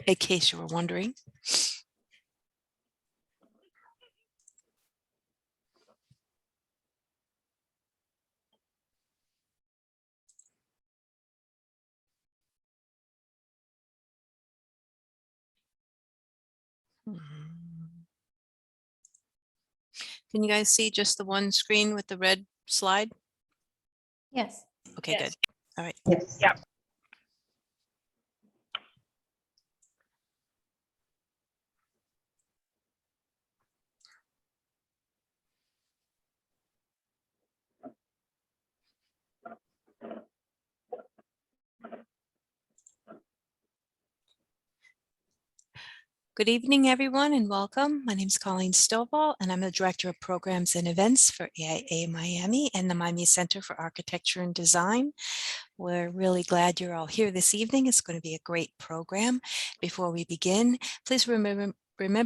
in case you were wondering. Can you guys see just the one screen with the red slide? Yes. Okay, Yes. good. All right. Yes. Yeah. Good evening, everyone, and welcome. My name is Colleen Stovall, and I'm the Director of Programs and Events for AIA Miami and the Miami Center for Architecture and Design. We're really glad you're all here this evening. It's going to be a great program. Before we begin, please remember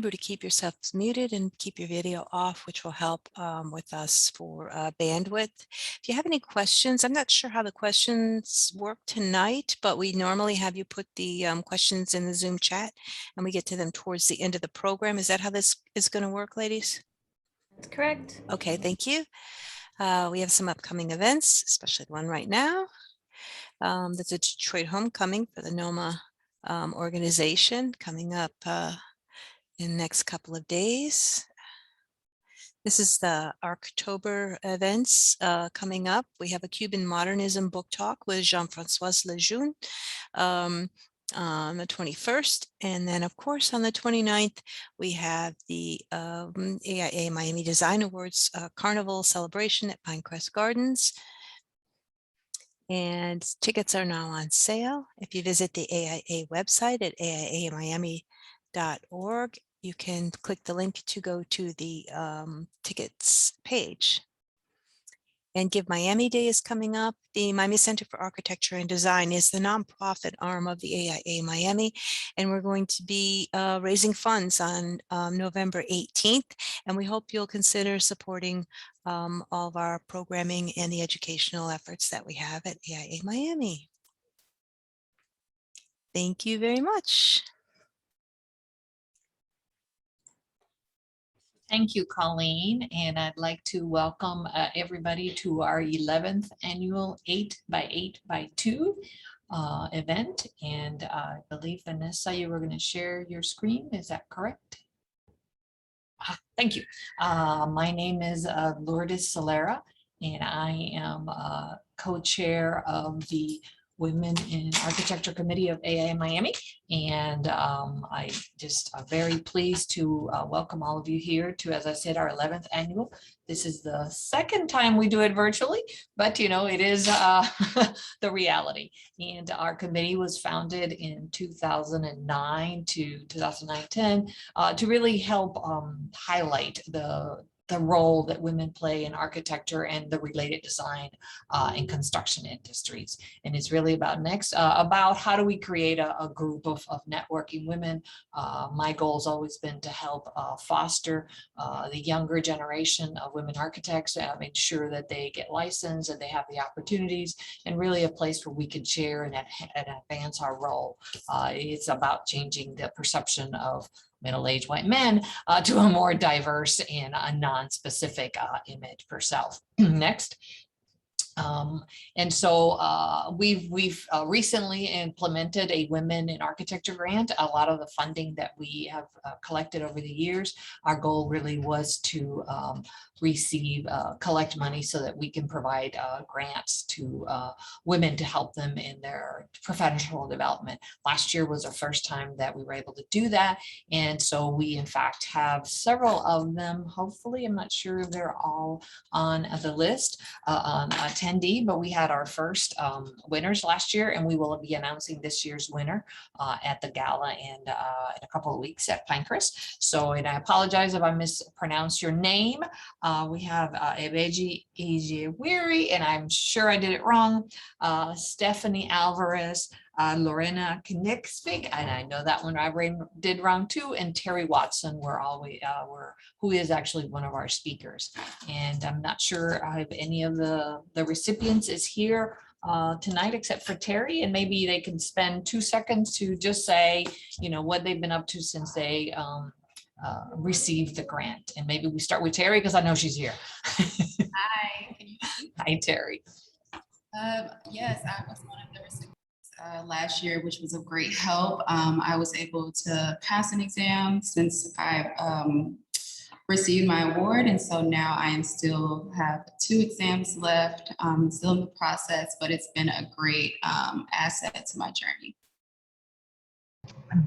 to keep yourselves muted and keep your video off, which will help with us for bandwidth. If you have any questions, I'm not sure how the questions work tonight, but we normally have you put the questions in the Zoom chat and we get to them towards the end of the program. Is that how this is going to work, ladies? That's correct. Okay, thank you. We have some upcoming events, especially one right now. That's a Detroit homecoming for the Noma organization coming up in the next couple of days. This is the October events coming up. We have a Cuban modernism book talk with Jean-François Lejeune on the 21st. And then, of course, on the 29th, we have the AIA Miami Design Awards Carnival celebration at Pinecrest Gardens. And tickets are now on sale. If you visit the AIA website at aiamiami.org, you can click the link to go to the tickets page. And Give Miami Day is coming up. The Miami Center for Architecture and Design is the nonprofit arm of the AIA Miami, and we're going to be raising funds on November 18th, and we hope you'll consider supporting all of our programming and the educational efforts that we have at AIA Miami. Thank you very much. Thank you, Colleen. And I'd like to welcome everybody to our 11th annual 8x8x2 event. And I believe, Vanessa, you were going to share your screen. Is that correct? Thank you. My name is Lourdes Solera, and I am co-chair of the Women in Architecture Committee of AIA Miami. And I just very pleased to welcome all of you here to, as I said, our 11th annual. This is the second time we do it virtually, but you know, it is the reality. And our committee was founded in 2009 to 2010 to really help highlight the role that women play in architecture and the related design and construction industries. And it's really about about how do we create a group of networking women. My goal has always been to help foster the younger generation of women architects, make sure that they get licensed and they have the opportunities, and really a place where we can share and advance our role. It's about changing the perception of middle-aged white men to a more diverse and a non-specific image per self. Next. And so we've recently implemented a Women in Architecture grant. A lot of the funding that we have collected over the years, our goal really was to collect money so that we can provide grants to women to help them in their professional development. Last year was our first time that we were able to do that. And so we in fact have several of them. Hopefully, I'm not sure if they're all on the list on attendee, but we had our first winners last year, and we will be announcing this year's winner at the gala in a couple of weeks at Pinecrest. So, and I apologize if I mispronounce your name. We have Ebeji Ejewiri, and I'm sure I did it wrong. Stephanie Alvarez, Lorena Knicksvig, and I know that one I did wrong too, and Terry Watson who is actually one of our speakers. And I'm not sure if any of the recipients is here. tonight, except for Terry, and maybe they can spend 2 seconds to just say, what they've been up to since they received the grant. And maybe we start with Terry because I know she's here. Hi. Hi, Terry. Yes, I was one of the recipients last year, which was of great help. I was able to pass an exam since I received my award, and so now I still have 2 exams left. Still in the process, but it's been a great asset to my journey.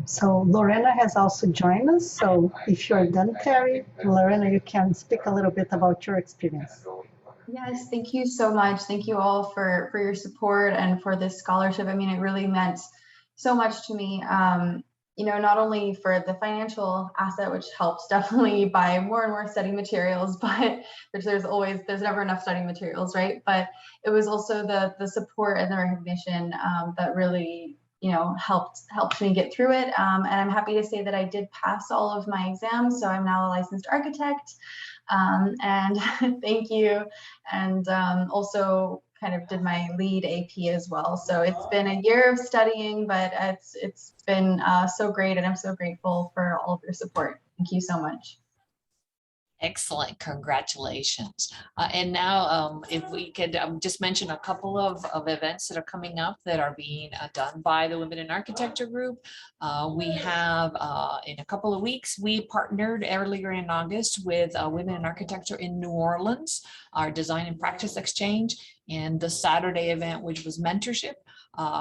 So Lorena has also joined us. So if you're done, Terry, Lorena, you can speak a little bit about your experience. Yes, thank you so much. Thank you all for your support and for this scholarship. I mean, it really meant so much to me. Not only for the financial asset, which helps definitely buy more and more study materials, but which there's never enough study materials, right? But it was also the support and the recognition that really helped me get through it. And I'm happy to say that I did pass all of my exams. So I'm now a licensed architect. And thank you. And also kind of did my lead AP as well. So it's been a year of studying, but it's been so great. And I'm so grateful for all of your support. Thank you so much. Excellent, congratulations. And now if we could just mention a couple of events that are coming up that are being done by the Women in Architecture group. We have in a couple of weeks, we partnered earlier in August with Women in Architecture in New Orleans, our design and practice exchange, and the Saturday event, which was mentorship.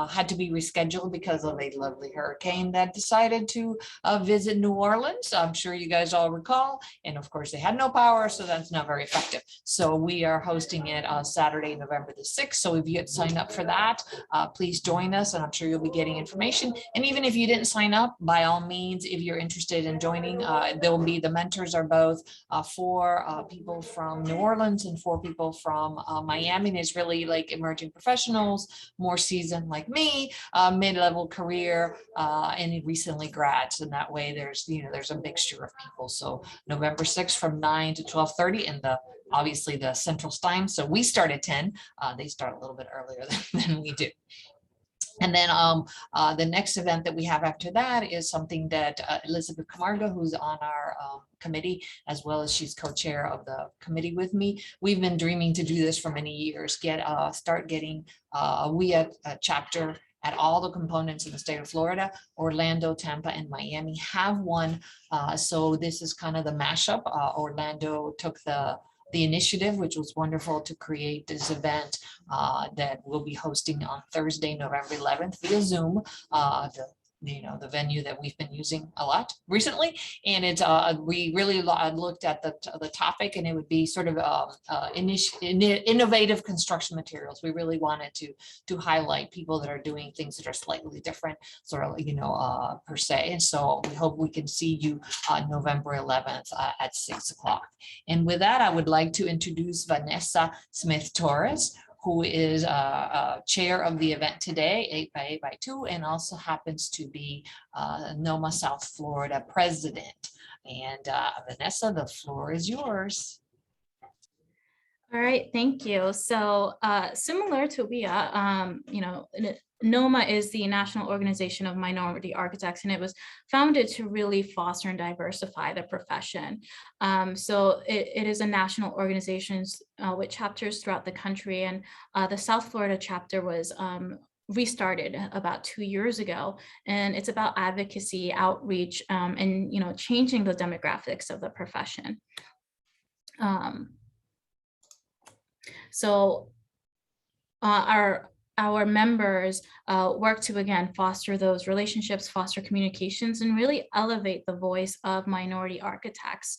Had to be rescheduled because of a lovely hurricane that decided to visit New Orleans. I'm sure you guys all recall. And of course, they had no power, so that's not very effective. So we are hosting it on Saturday, November the 6th. So if you had signed up for that, please join us, and I'm sure you'll be getting information. And even if you didn't sign up, by all means, if you're interested in joining, there will be, the mentors are both 4 people from New Orleans and 4 people from Miami. And it's really like emerging professionals, more seasoned like me, mid-level career, and recently grads. And that way there's a mixture of people. So November 6th from 9 to 12:30, and obviously the Central Time. So we start at 10. They start a little bit earlier than we do. And then the next event that we have after that is something that Elizabeth Camargo, who's on our committee, as well as she's co-chair of the committee with me. We've been dreaming to do this for many years, start getting a WIA chapter at all the components in the state of Florida. Orlando, Tampa, and Miami have one. So this is kind of the mashup. Orlando took the initiative, which was wonderful, to create this event that we'll be hosting on Thursday, November 11th via Zoom, the venue that we've been using a lot recently. And it's we really looked at the topic, and it would be sort of innovative construction materials. We really wanted to highlight people that are doing things that are slightly different, sort of per se. And so we hope we can see you on November 11th at 6 o'clock. And with that, I would like to introduce Vanessa Smith-Torres, who is chair of the event today, 8 by 8 by 2, and also happens to be Nomas South Florida president. And Vanessa, the floor is yours. All right, thank you. So similar to WIA, NOMA is the National Organization of Minority Architects, and it was founded to really foster and diversify the profession. So it is a national organization with chapters throughout the country, and the South Florida chapter was restarted about 2 years ago, and it's about advocacy, outreach, and changing the demographics of the profession. So our members work to, again, foster those relationships, foster communications, and really elevate the voice of minority architects.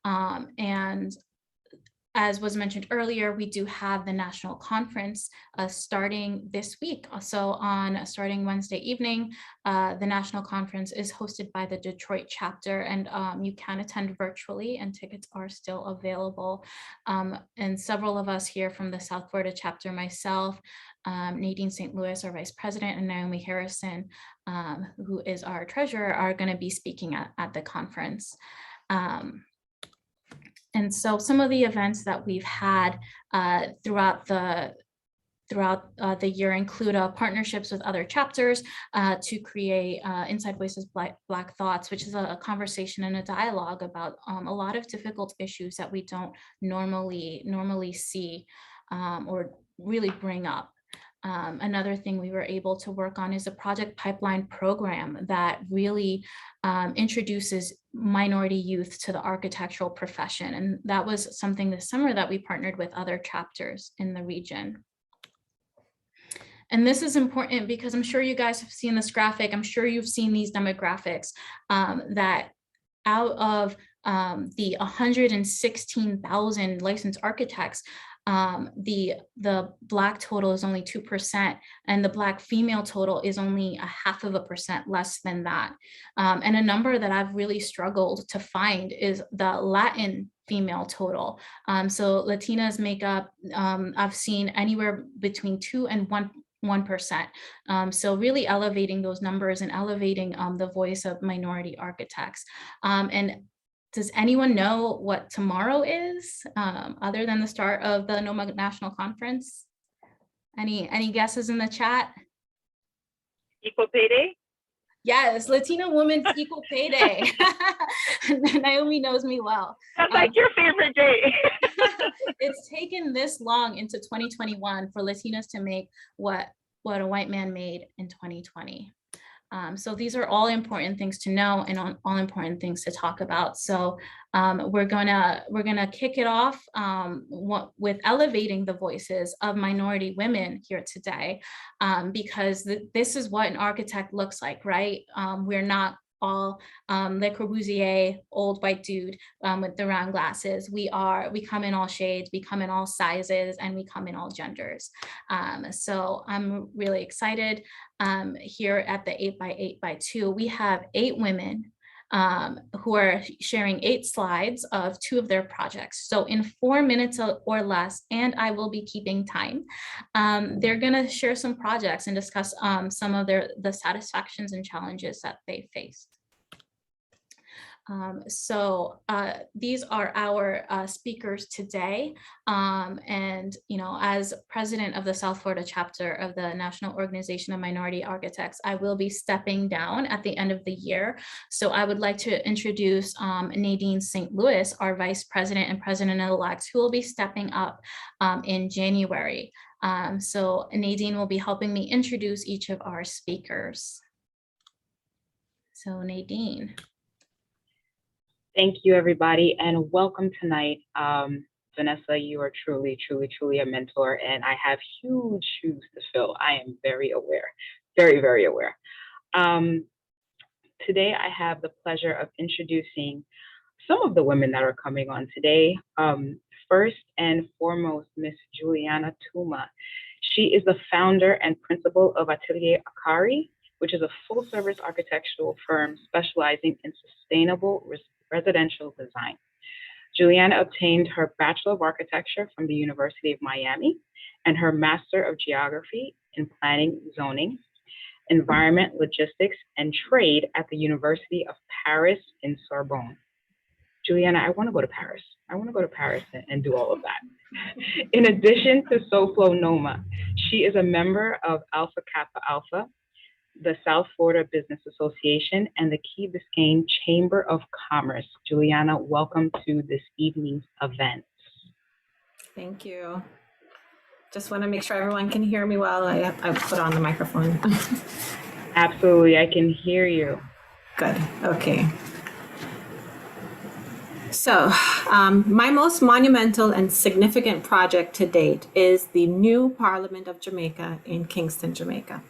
And as was mentioned earlier, we do have the national conference starting this week. So starting Wednesday evening, the national conference is hosted by the Detroit chapter, and you can attend virtually, and tickets are still available. And several of us here from the South Florida chapter, myself, Nadine St. Louis, our vice president, and Naomi Harrison, who is our treasurer, are going to be speaking at the conference. And so some of the events that we've had throughout the throughout the year include partnerships with other chapters to create Inside Voices Black Thoughts, which is a conversation and a dialogue about a lot of difficult issues that we don't normally see or really bring up. Another thing we were able to work on is a project pipeline program that really introduces minority youth to the architectural profession. And that was something this summer that we partnered with other chapters in the region. And this is important because I'm sure you guys have seen this graphic. I'm sure you've seen these demographics that out of the 116,000 licensed architects, the Black total is only 2%, and the Black female total is only 0.5% less than that. And a number that I've really struggled to find is the Latin female total. So Latinas make up, I've seen anywhere between 2 and 1%. So really elevating those numbers and elevating the voice of minority architects. And does anyone know what tomorrow is, other than the start of the NOMA National Conference? Any guesses in the chat? Equal Pay Day? Yes, Latina Women's Equal Pay Day. Naomi knows me well. That's like your favorite day. It's taken this long into 2021 for Latinas to make what a white man made in 2020. So these are all important things to know and all important things to talk about. So we're gonna kick it off with elevating the voices of minority women here today, because this is what an architect looks like, right? We're not all Le Corbusier, old white dude with the round glasses. We come in all shades, we come in all sizes, and we come in all genders. So I'm really excited. Here at the 8x8x2, we have 8 women who are sharing 8 slides of 2 of their projects. So in 4 minutes or less, and I will be keeping time, they're gonna share some projects and discuss some of the satisfactions and challenges that they faced. These are our speakers today. And, as president of the South Florida chapter of the National Organization of Minority Architects, I will be stepping down at the end of the year. So I would like to introduce Nadine St. Louis, our vice president and president-elect, who will be stepping up in January. So Nadine will be helping me introduce each of our speakers. So Nadine. Thank you, everybody, and welcome tonight. Vanessa, you are truly, truly, truly a mentor, and I have huge shoes to fill. I am very aware, very, very aware. Today, I have the pleasure of introducing some of the women that are coming on today. First and foremost, Miss Juliana Tuma. She is the founder and principal of Atelier Akari, which is a full-service architectural firm specializing in sustainable residential design. Juliana obtained her Bachelor of Architecture from the University of Miami and her Master of Geography in Planning, Zoning, Environment, Logistics, and Trade at the University of Paris in Sorbonne. Juliana, I want to go to Paris. I want to go to Paris and do all of that. In addition to SoFlo Noma, she is a member of Alpha Kappa Alpha, the South Florida Business Association, and the Key Biscayne Chamber of Commerce. Juliana, welcome to this evening's event. Thank you. Just want to make sure everyone can hear me well. I've put on the microphone. Absolutely, I can hear you. Good, okay. So my most monumental and significant project to date is the new Parliament of Jamaica in Kingston, Jamaica.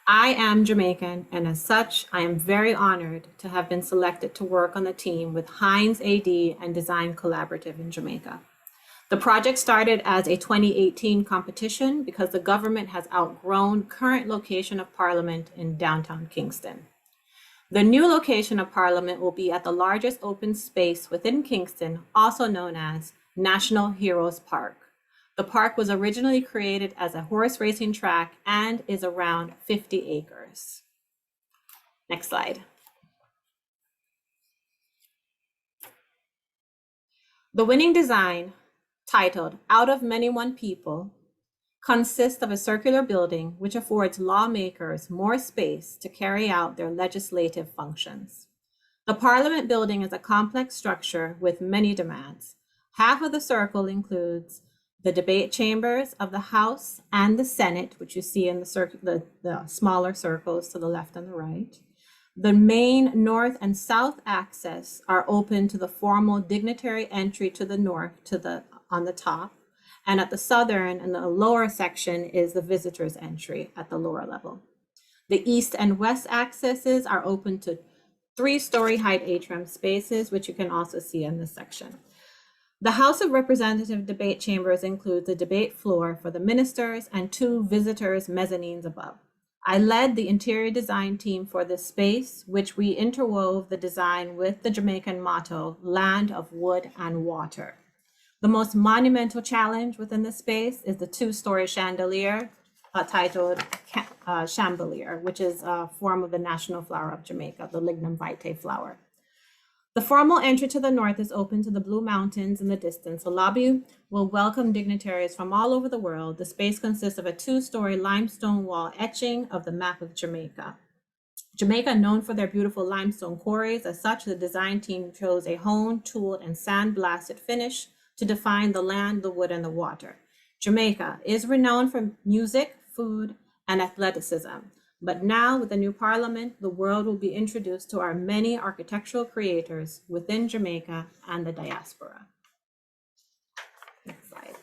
I am Jamaican, and as such, I am very honored to have been selected to work on the team with Hines AD and Design Collaborative in Jamaica. The project started as a 2018 competition because the government has outgrown current location of Parliament in downtown Kingston. The new location of Parliament will be at the largest open space within Kingston, also known as National Heroes Park. The park was originally created as a horse racing track and is around 50 acres. Next slide. The winning design, titled Out of Many One People, consists of a circular building which affords lawmakers more space to carry out their legislative functions. The Parliament building is a complex structure with many demands. Half of the circle includes the debate chambers of the House and the Senate, which you see in the smaller circles to the left and the right. The main north and south access are open to the formal dignitary entry to the north on the top. And at the southern and the lower section is the visitor's entry at the lower level. The east and west accesses are open to 3-story height atrium spaces, which you can also see in this section. The House of Representatives debate chambers include the debate floor for the ministers and 2 visitors' mezzanines above. I led the interior design team for this space, which we interwove the design with the Jamaican motto, Land of Wood and Water. The most monumental challenge within the space is the 2-story chandelier titled Chambelier, which is a form of the national flower of Jamaica, the Lignum vitae flower. The formal entry to the north is open to the Blue Mountains in the distance. The lobby will welcome dignitaries from all over the world. The space consists of a 2-story limestone wall etching of the map of Jamaica. Jamaica, known for their beautiful limestone quarries, as such, the design team chose a honed, tooled, and sandblasted finish to define the land, the wood, and the water. Jamaica is renowned for music, food, and athleticism. But now, with the new parliament, the world will be introduced to our many architectural creators within Jamaica and the diaspora. Next slide.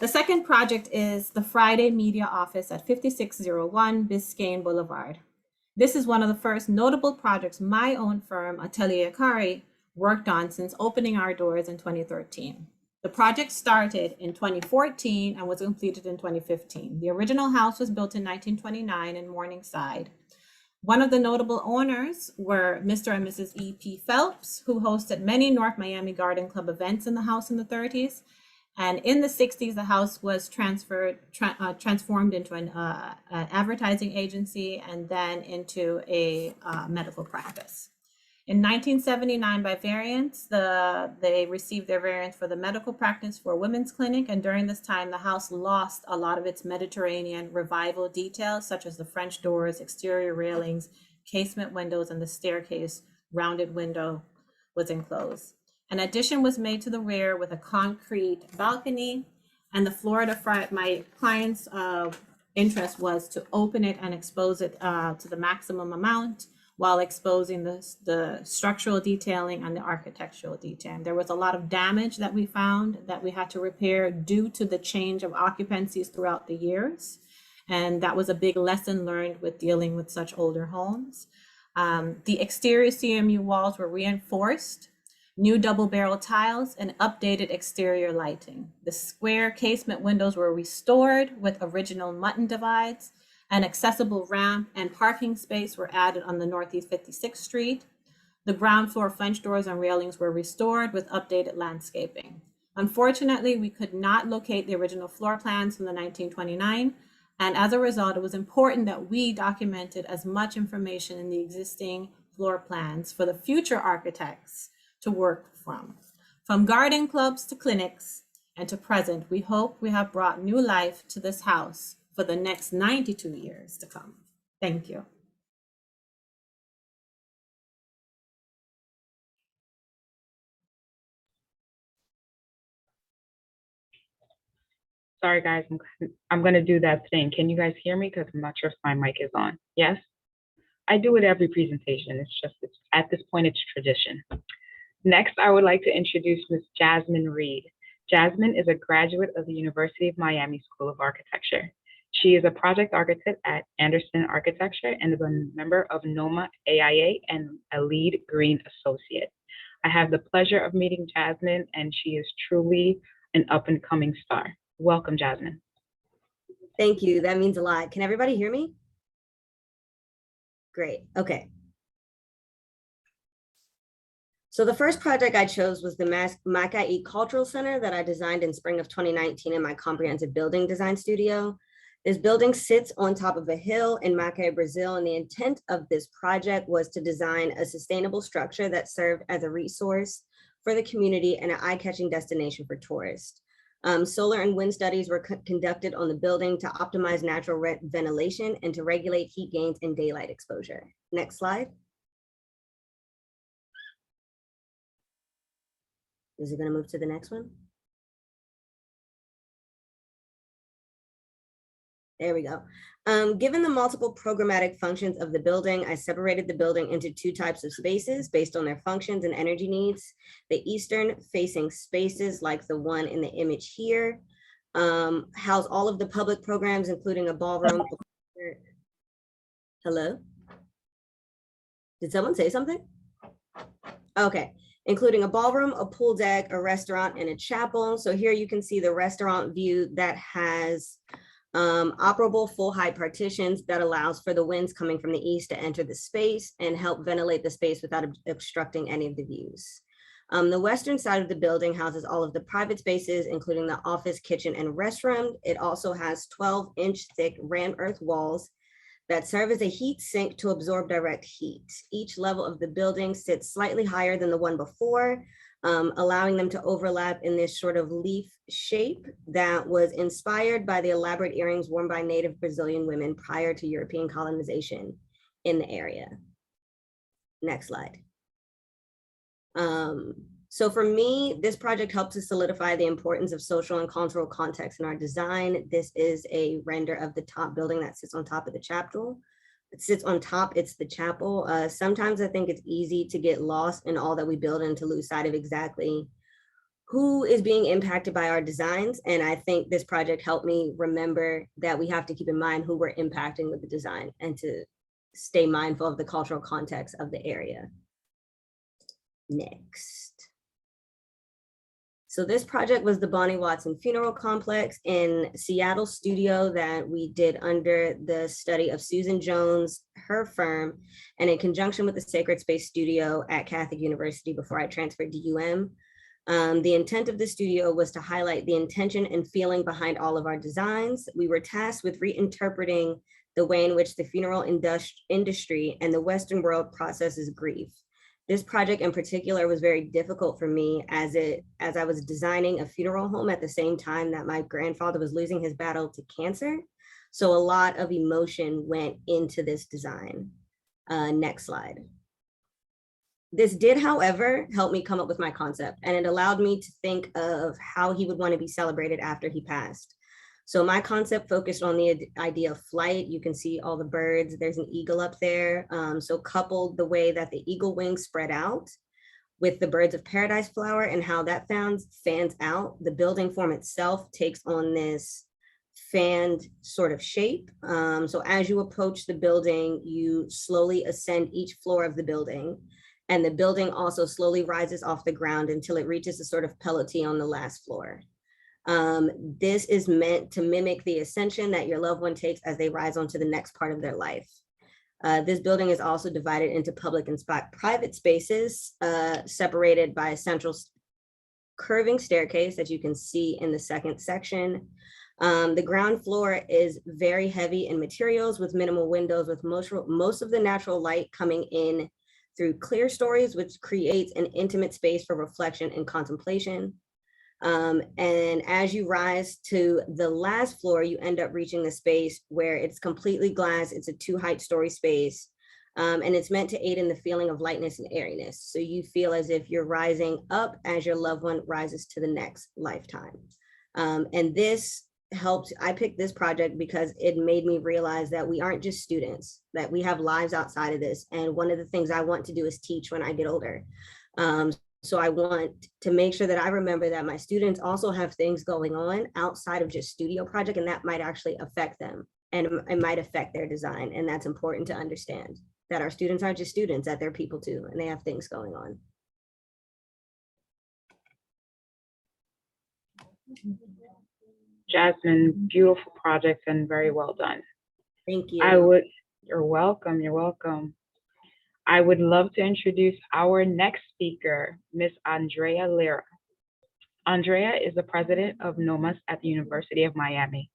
The second project is the Friday Media Office at 5601 Biscayne Boulevard. This is one of the first notable projects my own firm, Atelier Akari, worked on since opening our doors in 2013. The project started in 2014 and was completed in 2015. The original house was built in 1929 in Morningside. One of the notable owners were Mr. and Mrs. E.P. Phelps, who hosted many North Miami Garden Club events in the house in the 30s. And in the 60s, the house was transformed into an advertising agency and then into a medical practice. In 1979, by variance, they received their variance for the medical practice for a women's clinic. And during this time, the house lost a lot of its Mediterranean revival details, such as the French doors, exterior railings, casement windows, and the staircase rounded window was enclosed. An addition was made to the rear with a concrete balcony, and the floor to front. My client's interest was to open it and expose it to the maximum amount, while exposing the structural detailing and the architectural detailing. There was a lot of damage that we found that we had to repair due to the change of occupancies throughout the years. And that was a big lesson learned with dealing with such older homes. The exterior CMU walls were reinforced, new double barrel tiles, and updated exterior lighting. The square casement windows were restored with original mutton divides. An accessible ramp and parking space were added on the Northeast 56th Street. The ground floor French doors and railings were restored with updated landscaping. Unfortunately, we could not locate the original floor plans from the 1929, and as a result, it was important that we documented as much information in the existing floor plans for the future architects to work from. From garden clubs to clinics and to present, we hope we have brought new life to this house for the next 92 years to come. Thank you. Sorry, guys, I'm going to do that thing. Can you guys hear me? Because I'm not sure if my mic is on. Yes? I do it every presentation. It's at this point, it's tradition. Next, I would like to introduce Ms. Jasmine Reed. Jasmine is a graduate of the University of Miami School of Architecture. She is a project architect at Anderson Architecture and is a member of Nomas AIA and a lead green associate. I have the pleasure of meeting Jasmine, and she is truly an up-and-coming star. Welcome, Jasmine. Thank you. That means a lot. Can everybody hear me? Great. Okay. So the first project I chose was the Makai Cultural Center that I designed in spring of 2019 in my comprehensive building design studio. This building sits on top of a hill in Makai, Brazil, and the intent of this project was to design a sustainable structure that served as a resource for the community and an eye-catching destination for tourists. Solar and wind studies were conducted on the building to optimize natural ventilation and to regulate heat gains and daylight exposure. Next slide. Is it going to move to the next one? There we go. Given the multiple programmatic functions of the building, I separated the building into two types of spaces based on their functions and energy needs. The eastern facing spaces, like the one in the image here, house all of the public programs, including a ballroom. Hello? Did someone say something? Okay. Including a ballroom, a pool deck, a restaurant, and a chapel. So here you can see the restaurant view that has operable full height partitions that allows for the winds coming from the east to enter the space and help ventilate the space without obstructing any of the views. The western side of the building houses all of the private spaces, including the office, kitchen, and restroom. It also has 12-inch thick ram earth walls that serve as a heat sink to absorb direct heat. Each level of the building sits slightly higher than the one before, allowing them to overlap in this sort of leaf shape that was inspired by the elaborate earrings worn by native Brazilian women prior to European colonization in the area. Next slide. So for me, this project helped to solidify the importance of social and cultural context in our design. This is a render of the top building that sits on top of the chapel. It sits on top, it's the chapel. Sometimes I think it's easy to get lost in all that we build and to lose sight of exactly who is being impacted by our designs. And I think this project helped me remember that we have to keep in mind who we're impacting with the design and to stay mindful of the cultural context of the area. Next. So this project was the Bonnie Watson Funeral Complex in Seattle studio that we did under the study of Susan Jones, her firm, and in conjunction with the Sacred Space Studio at Catholic University before I transferred to UM. The intent of the studio was to highlight the intention and feeling behind all of our designs. We were tasked with reinterpreting the way in which the funeral industry and the Western world processes grief. This project in particular was very difficult for me as I was designing a funeral home at the same time that my grandfather was losing his battle to cancer. So a lot of emotion went into this design. Next slide. This did, however, help me come up with my concept, and it allowed me to think of how he would want to be celebrated after he passed. So my concept focused on the idea of flight. You can see all the birds. There's an eagle up there. So coupled the way that the eagle wings spread out with the birds of paradise flower and how that fans out, the building form itself takes on this fanned sort of shape. So as you approach the building, you slowly ascend each floor of the building. And the building also slowly rises off the ground until it reaches a sort of pilotis on the last floor. This is meant to mimic the ascension that your loved one takes as they rise onto the next part of their life. This building is also divided into public and private spaces, separated by a central curving staircase that you can see in the second section. The ground floor is very heavy in materials with minimal windows, with most of the natural light coming in through clear stories, which creates an intimate space for reflection and contemplation. And as you rise to the last floor, you end up reaching the space where it's completely glass. It's a 2-height story space. And it's meant to aid in the feeling of lightness and airiness. So you feel as if you're rising up as your loved one rises to the next lifetime. And this helped, I picked this project because it made me realize that we aren't just students, that we have lives outside of this. And one of the things I want to do is teach when I get older. So I want to make sure that I remember that my students also have things going on outside of just studio project, and that might actually affect them and it might affect their design. And that's important to understand, that our students aren't just students, that they're people too, and they have things going on. Jasmine, beautiful project and very well done. Thank you. You're welcome, you're welcome. I would love to introduce our next speaker, Miss Andrea Lira. Andrea is the president of Nomas at the University of Miami.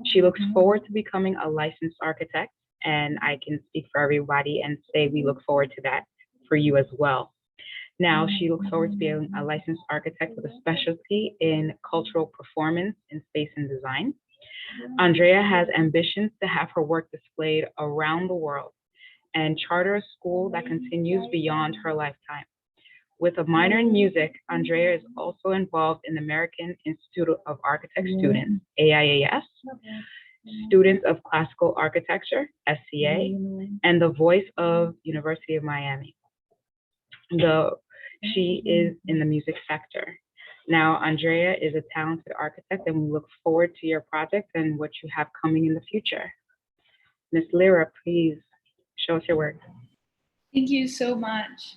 She looks forward to becoming a licensed architect, and I can speak for everybody and say we look forward to that for you as well. Now she looks forward to being a licensed architect with a specialty in cultural performance in space and design. Andrea has ambitions to have her work displayed around the world and charter a school that continues beyond her lifetime. With a minor in music, Andrea is also involved in the American Institute of Architects students, AIAS, Students of Classical Architecture, SCA, and the Voice of University of Miami. She is in the music sector. Now, Andrea is a talented architect, and we look forward to your project and what you have coming in the future. Ms. Lyra, please show us your work. Thank you so much.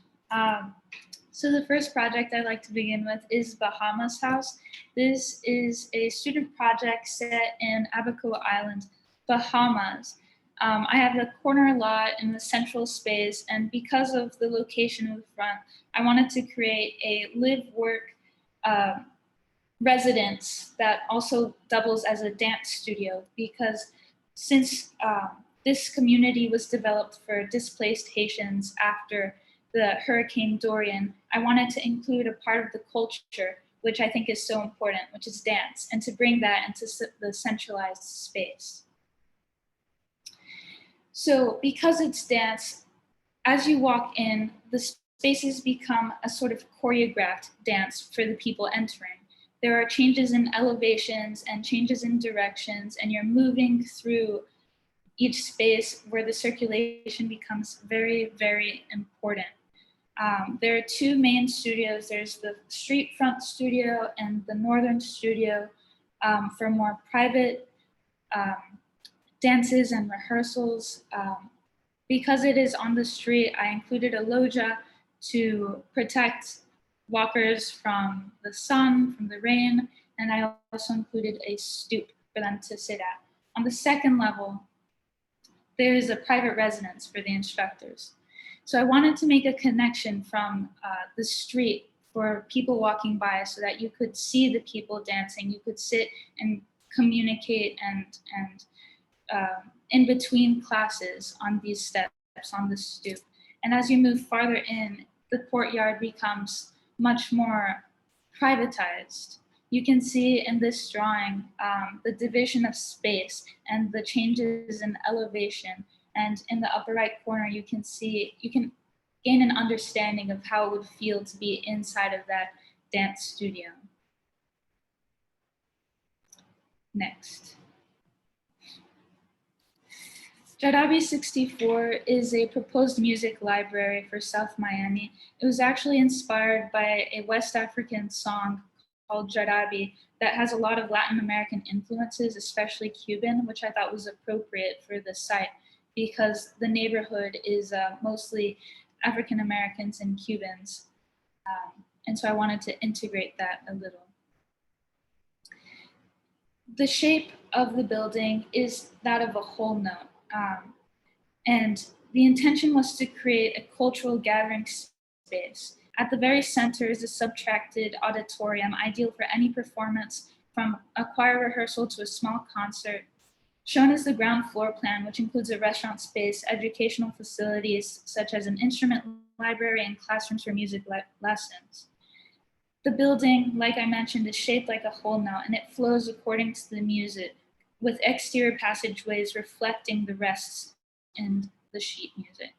So the first project I'd like to begin with is Bahamas House. This is a student project set in Abaco Island, Bahamas. I have the corner lot in the central space, and because of the location of the front, I wanted to create a live-work residence that also doubles as a dance studio, because since this community was developed for displaced Haitians after the Hurricane Dorian, I wanted to include a part of the culture, which I think is so important, which is dance, and to bring that into the centralized space. So because it's dance, as you walk in, the spaces become a sort of choreographed dance for the people entering. There are changes in elevations and changes in directions, and you're moving through each space where the circulation becomes very, very important. There are two main studios. There's the street front studio and the northern studio for more private dances and rehearsals. Because it is on the street, I included a loggia to protect walkers from the sun, from the rain, and I also included a stoop for them to sit at. On the second level, there is a private residence for the instructors. So I wanted to make a connection from the street for people walking by so that you could see the people dancing, you could sit and communicate and in between classes on these steps, on the stoop. And as you move farther in, the courtyard becomes much more privatized. You can see in this drawing the division of space and the changes in elevation. And in the upper right corner, you can gain an understanding of how it would feel to be inside of that dance studio. Next. Jadabi 64 is a proposed music library for South Miami. It was actually inspired by a West African song called Jadabi that has a lot of Latin American influences, especially Cuban, which I thought was appropriate for the site because the neighborhood is mostly African Americans and Cubans. And so I wanted to integrate that a little. The shape of the building is that of a whole note. And the intention was to create a cultural gathering space. At the very center is a subtracted auditorium, ideal for any performance from a choir rehearsal to a small concert. Shown is the ground floor plan, which includes a restaurant space, educational facilities such as an instrument library and classrooms for music lessons. The building, like I mentioned, is shaped like a whole note, and it flows according to the music, with exterior passageways reflecting the rests in the sheet music.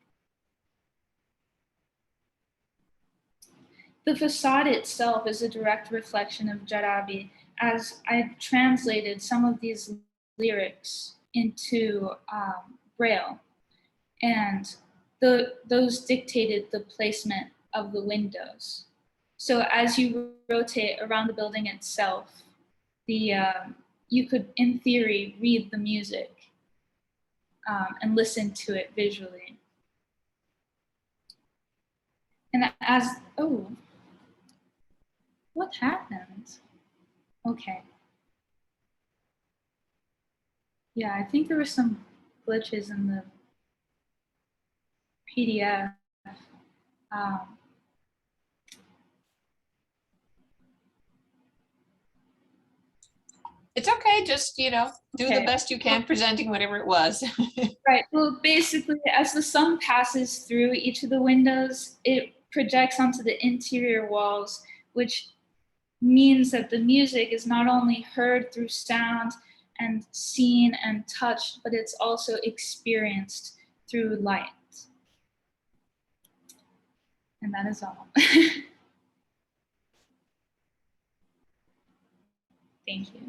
The facade itself is a direct reflection of Jadabi, as I translated some of these lyrics into Braille, and those dictated the placement of the windows. So as you rotate around the building itself, you could, in theory, read the music and listen to it visually. And oh, what happened? Okay. Yeah, I think there were some glitches in the PDF. It's okay, just, do the best you can presenting whatever it was. Right, well, basically, as the sun passes through each of the windows, it projects onto the interior walls, which means that the music is not only heard through sound and seen and touched, but it's also experienced through light. And that is all. Thank you.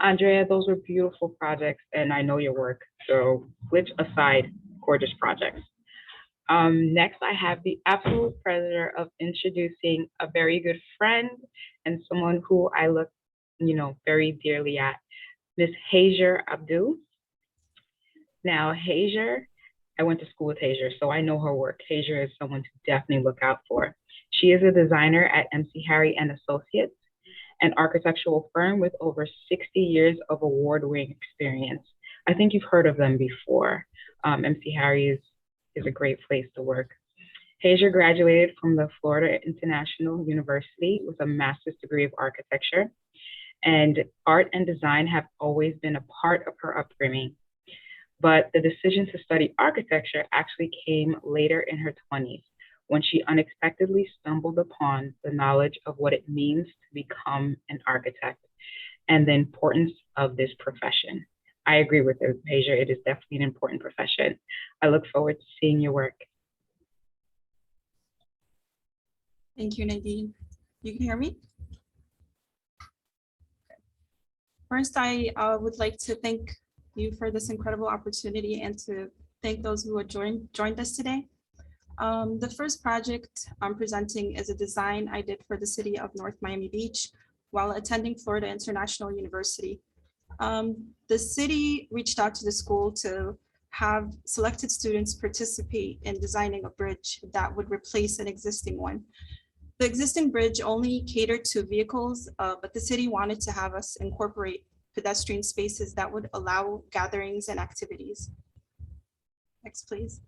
Andrea, those were beautiful projects, and I know your work. So glitch aside, gorgeous projects. Next, I have the absolute pleasure of introducing a very good friend and someone who I look, very dearly at, Miss Hajer Abdul. Now, Hajer, I went to school with Hajer, so I know her work. Hajer is someone to definitely look out for. She is a designer at MC Harry and Associates, an architectural firm with over 60 years of award-winning experience. I think you've heard of them before. MC Harry is a great place to work. Hajer graduated from the Florida International University with a master's degree of architecture, and art and design have always been a part of her upbringing. But the decision to study architecture actually came later in her 20s, when she unexpectedly stumbled upon the knowledge of what it means to become an architect and the importance of this profession. I agree with you, Hajer. It is definitely an important profession. I look forward to seeing your work. Thank you, Nadine. You can hear me? First, I would like to thank you for this incredible opportunity and to thank those who have joined us today. The first project I'm presenting is a design I did for the city of North Miami Beach while attending Florida International University. The city reached out to the school to have selected students participate in designing a bridge that would replace an existing one. The existing bridge only catered to vehicles, but the city wanted to have us incorporate pedestrian spaces that would allow gatherings and activities. Next, please.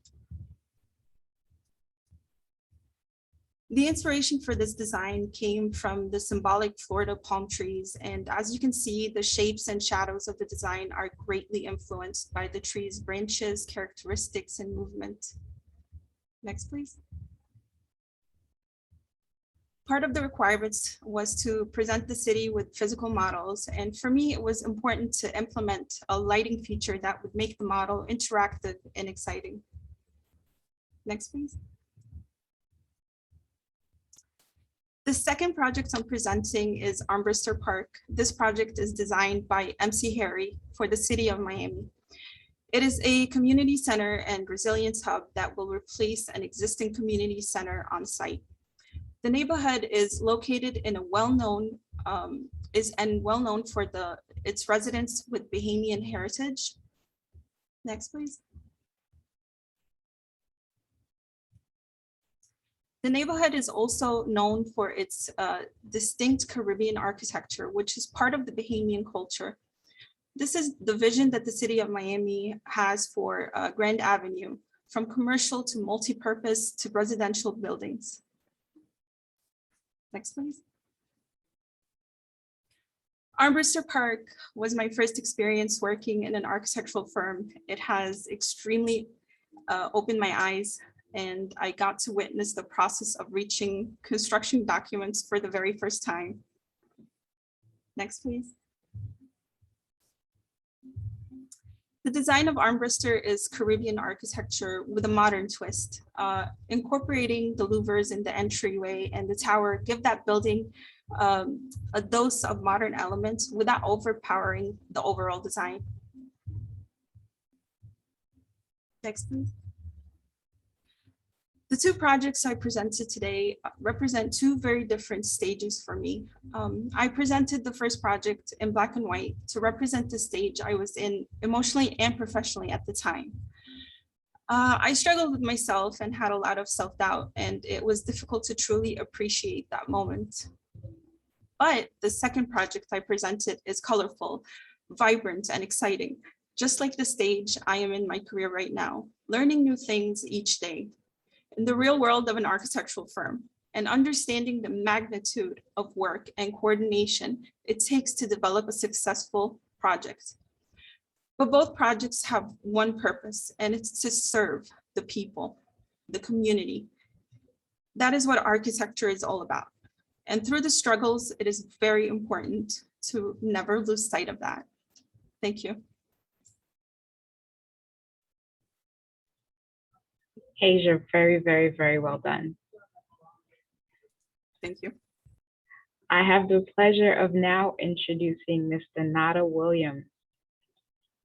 The inspiration for this design came from the symbolic Florida palm trees, and as you can see, the shapes and shadows of the design are greatly influenced by the tree's branches, characteristics, and movement. Next, please. Part of the requirements was to present the city with physical models, and for me, it was important to implement a lighting feature that would make the model interactive and exciting. Next, please. The second project I'm presenting is Armbruster Park. This project is designed by MC Harry for the city of Miami. It is a community center and resilience hub that will replace an existing community center on site. The neighborhood is located in a well-known for its residents with Bahamian heritage. Next, please. The neighborhood is also known for its distinct Caribbean architecture, which is part of the Bahamian culture. This is the vision that the city of Miami has for Grand Avenue, from commercial to multi-purpose to residential buildings. Next, please. Armbruster Park was my first experience working in an architectural firm. It has extremely opened my eyes, and I got to witness the process of reaching construction documents for the very first time. Next, please. The design of Armbruster is Caribbean architecture with a modern twist. Incorporating the louvers in the entryway and the tower give that building a dose of modern elements without overpowering the overall design. Next, please. The two projects I presented today represent two very different stages for me. I presented the first project in black and white to represent the stage I was in emotionally and professionally at the time. I struggled with myself and had a lot of self-doubt, and it was difficult to truly appreciate that moment. But the second project I presented is colorful, vibrant, and exciting. Just like the stage I am in my career right now, learning new things each day. In the real world of an architectural firm, and understanding the magnitude of work and coordination it takes to develop a successful project. But both projects have one purpose, and it's to serve the people, the community. That is what architecture is all about. And through the struggles, it is very important to never lose sight of that. Thank you. Asia, very, very, very well done. Thank you. I have the pleasure of now introducing Ms. Donata Williams.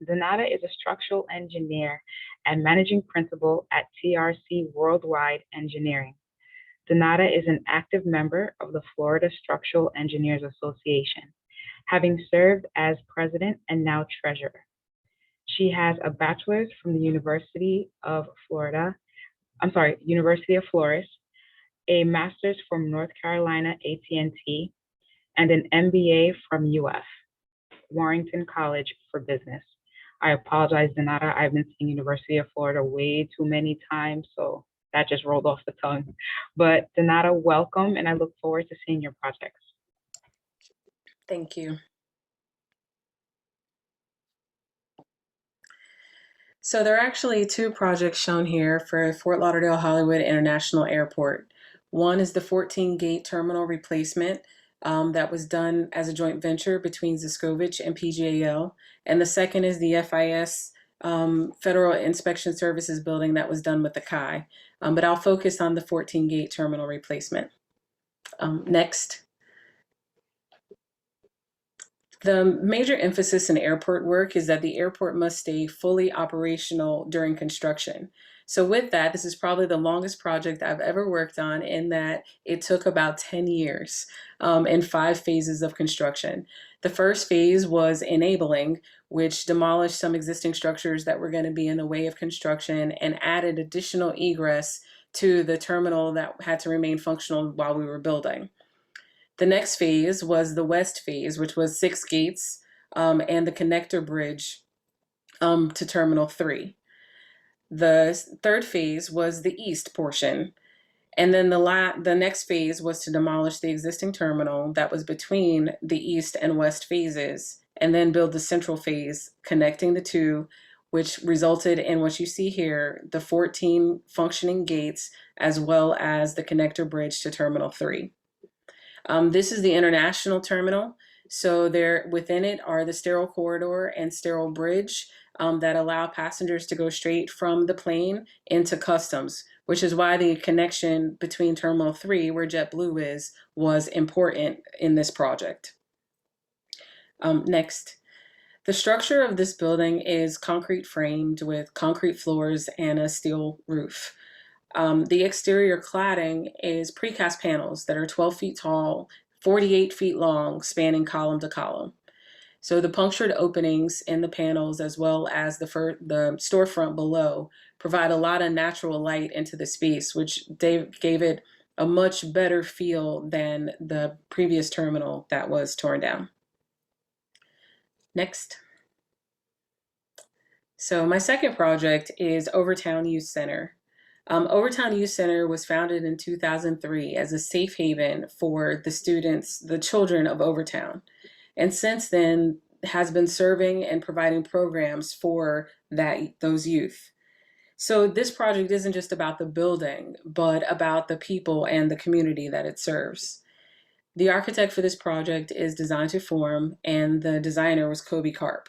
Donata is a structural engineer and managing principal at TRC Worldwide Engineering. Donata is an active member of the Florida Structural Engineers Association, having served as president and now treasurer. She has a bachelor's from the University of Florida, University of Flores, a master's from North Carolina A&T, and an MBA from UF, Warrington College for Business. I apologize, Donata, I've been saying University of Florida way too many times, so that just rolled off the tongue. But Donata, welcome, and I look forward to seeing your projects. Thank you. So there are actually two projects shown here for Fort Lauderdale Hollywood International Airport. One is the 14-gate terminal replacement that was done as a joint venture between Ziskovich and PGAL. And the second is the FIS Federal Inspection Services building that was done with the CAI. But I'll focus on the 14-gate terminal replacement. Next. The major emphasis in airport work is that the airport must stay fully operational during construction. So with that, this is probably the longest project I've ever worked on, in that it took about 10 years in 5 phases of construction. The first phase was enabling, which demolished some existing structures that were going to be in the way of construction and added additional egress to the terminal that had to remain functional while we were building. The next phase was the west phase, which was 6 gates and the connector bridge to Terminal 3. The third phase was the east portion. And then the next phase was to demolish the existing terminal that was between the east and west phases, and then build the central phase connecting the two, which resulted in what you see here, the 14 functioning gates, as well as the connector bridge to Terminal 3. This is the international terminal. So there within it are the sterile corridor and sterile bridge that allow passengers to go straight from the plane into customs, which is why the connection between Terminal 3, where JetBlue is, was important in this project. Next. The structure of this building is concrete framed with concrete floors and a steel roof. The exterior cladding is precast panels that are 12 feet tall, 48 feet long, spanning column to column. So the punctured openings in the panels, as well as the storefront below, provide a lot of natural light into the space, which gave it a much better feel than the previous terminal that was torn down. Next. So my second project is Overtown Youth Center. Overtown Youth Center was founded in 2003 as a safe haven for the students, the children of Overtown. And since then has been serving and providing programs for those youth. So this project isn't just about the building, but about the people and the community that it serves. The architect for this project is Design to Form, and the designer was Kobe Karp.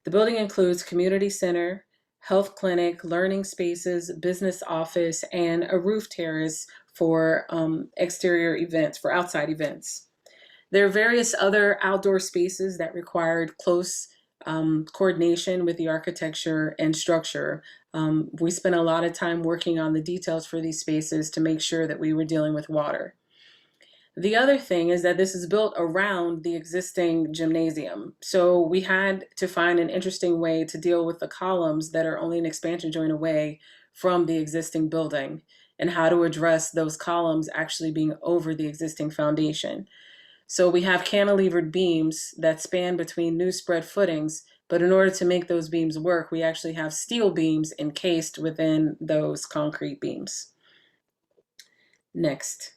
The building includes community center, health clinic, learning spaces, business office, and a roof terrace for exterior events, for outside events. There are various other outdoor spaces that required close coordination with the architecture and structure. We spent a lot of time working on the details for these spaces to make sure that we were dealing with water. The other thing is that this is built around the existing gymnasium. So we had to find an interesting way to deal with the columns that are only an expansion joint away from the existing building, and how to address those columns actually being over the existing foundation. So we have cantilevered beams that span between new spread footings, but in order to make those beams work, we actually have steel beams encased within those concrete beams. Next.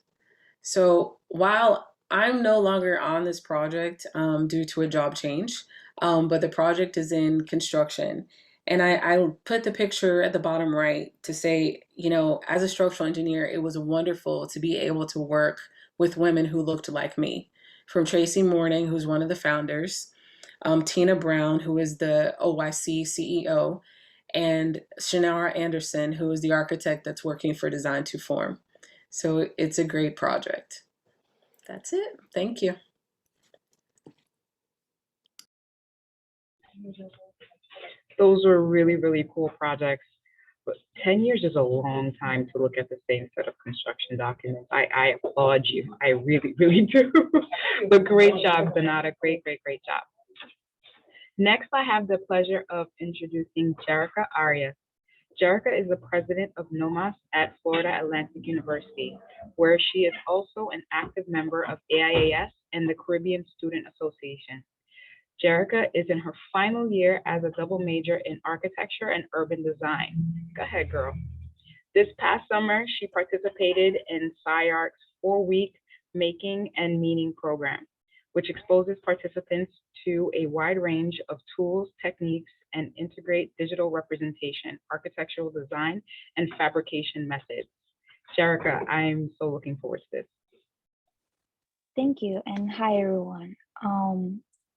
So while I'm no longer on this project due to a job change, but the project is in construction. And I put the picture at the bottom right to say, you know, as a structural engineer, it was wonderful to be able to work with women who looked like me. From Tracy Morning, who's one of the founders, Tina Brown, who is the OYC CEO, and Shanara Anderson, who is the architect that's working for Design to Form. So it's a great project. That's it. Thank you. Those were really, really cool projects. But 10 years is a long time to look at the same set of construction documents. I applaud you. I really, really do. But great job, Donata. Great, great, great job. Next, I have the pleasure of introducing Jerica Arias. Jerica is the president of Nomas at Florida Atlantic University, where she is also an active member of AIAS and the Caribbean Student Association. Jerica is in her final year as a double major in architecture and urban design. Go ahead, girl. This past summer, she participated in SciArc's 4-week Making and Meaning program, which exposes participants to a wide range of tools, techniques, and integrate digital representation, architectural design, and fabrication methods. Jerica, I'm so looking forward to this. Thank you, and hi everyone.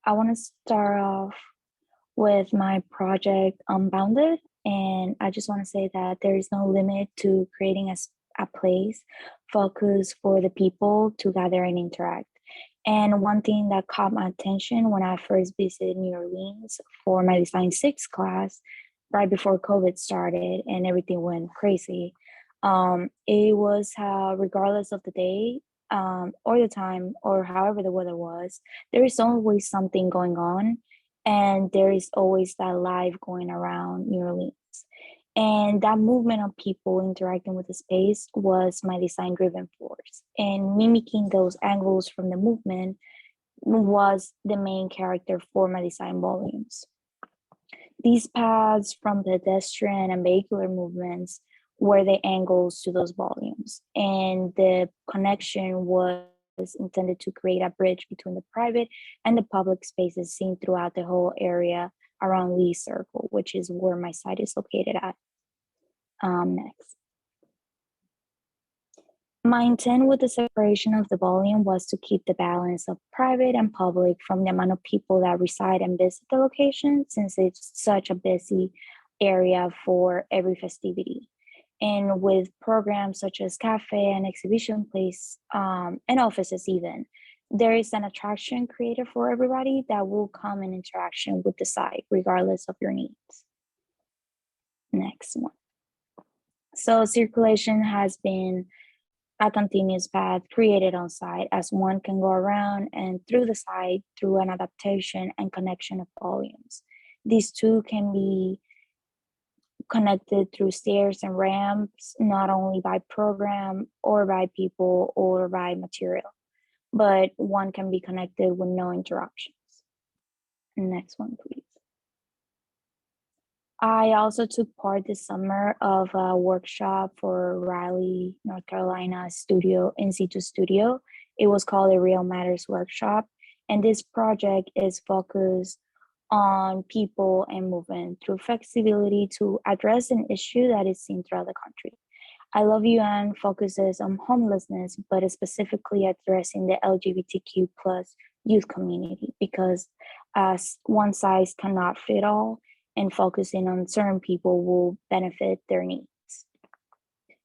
I want to start off with my project Unbounded, and I just want to say that there is no limit to creating a place focused for the people to gather and interact. And one thing that caught my attention when I first visited New Orleans for my Design 6 class, right before COVID started and everything went crazy, it was how regardless of the day, or the time, or however the weather was, there is always something going on, and there is always that life going around New Orleans. And that movement of people interacting with the space was my design driven force. And mimicking those angles from the movement was the main character for my design volumes. These paths from pedestrian and vehicular movements were the angles to those volumes. And the connection was intended to create a bridge between the private and the public spaces seen throughout the whole area around Lee Circle, which is where my site is located at. Next. My intent with the separation of the volume was to keep the balance of private and public from the amount of people that reside and visit the location, since it's such a busy area for every festivity. And with programs such as cafe and exhibition place, and offices even, there is an attraction created for everybody that will come in interaction with the site, regardless of your needs. Next one. So circulation has been a continuous path created on site, as one can go around and through the site through an adaptation and connection of volumes. These two can be connected through stairs and ramps, not only by program or by people or by material, but one can be connected with no interruptions. Next one, please. I also took part this summer of a workshop for Raleigh, North Carolina studio, in situ studio. It was called a Real Matters workshop. And this project is focused on people and movement through flexibility to address an issue that is seen throughout the country. I Love UN focuses on homelessness, but is specifically addressing the LGBTQ plus youth community, because as one size cannot fit all, and focusing on certain people will benefit their needs.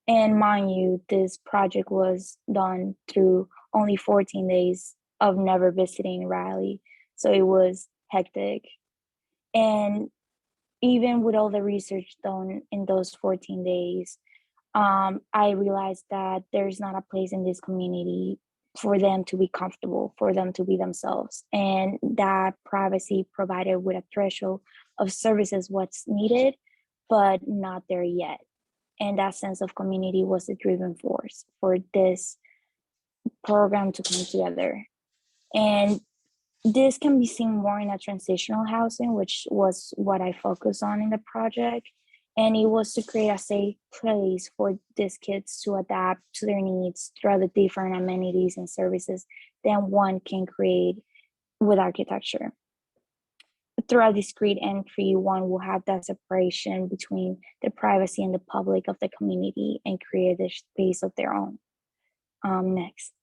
And mind you, this project was done through only 14 days of never visiting Raleigh. So it was hectic. And even with all the research done in those 14 days, I realized that there's not a place in this community for them to be comfortable, for them to be themselves. And that privacy provided with a threshold of services what's needed, but not there yet. And that sense of community was the driven force for this program to come together. And this can be seen more in a transitional housing, which was what I focused on in the project. And it was to create a safe place for these kids to adapt to their needs through the different amenities and services that one can create with architecture. through a discrete entry, one will have that separation between the privacy and the public of the community and create a space of their own. Next.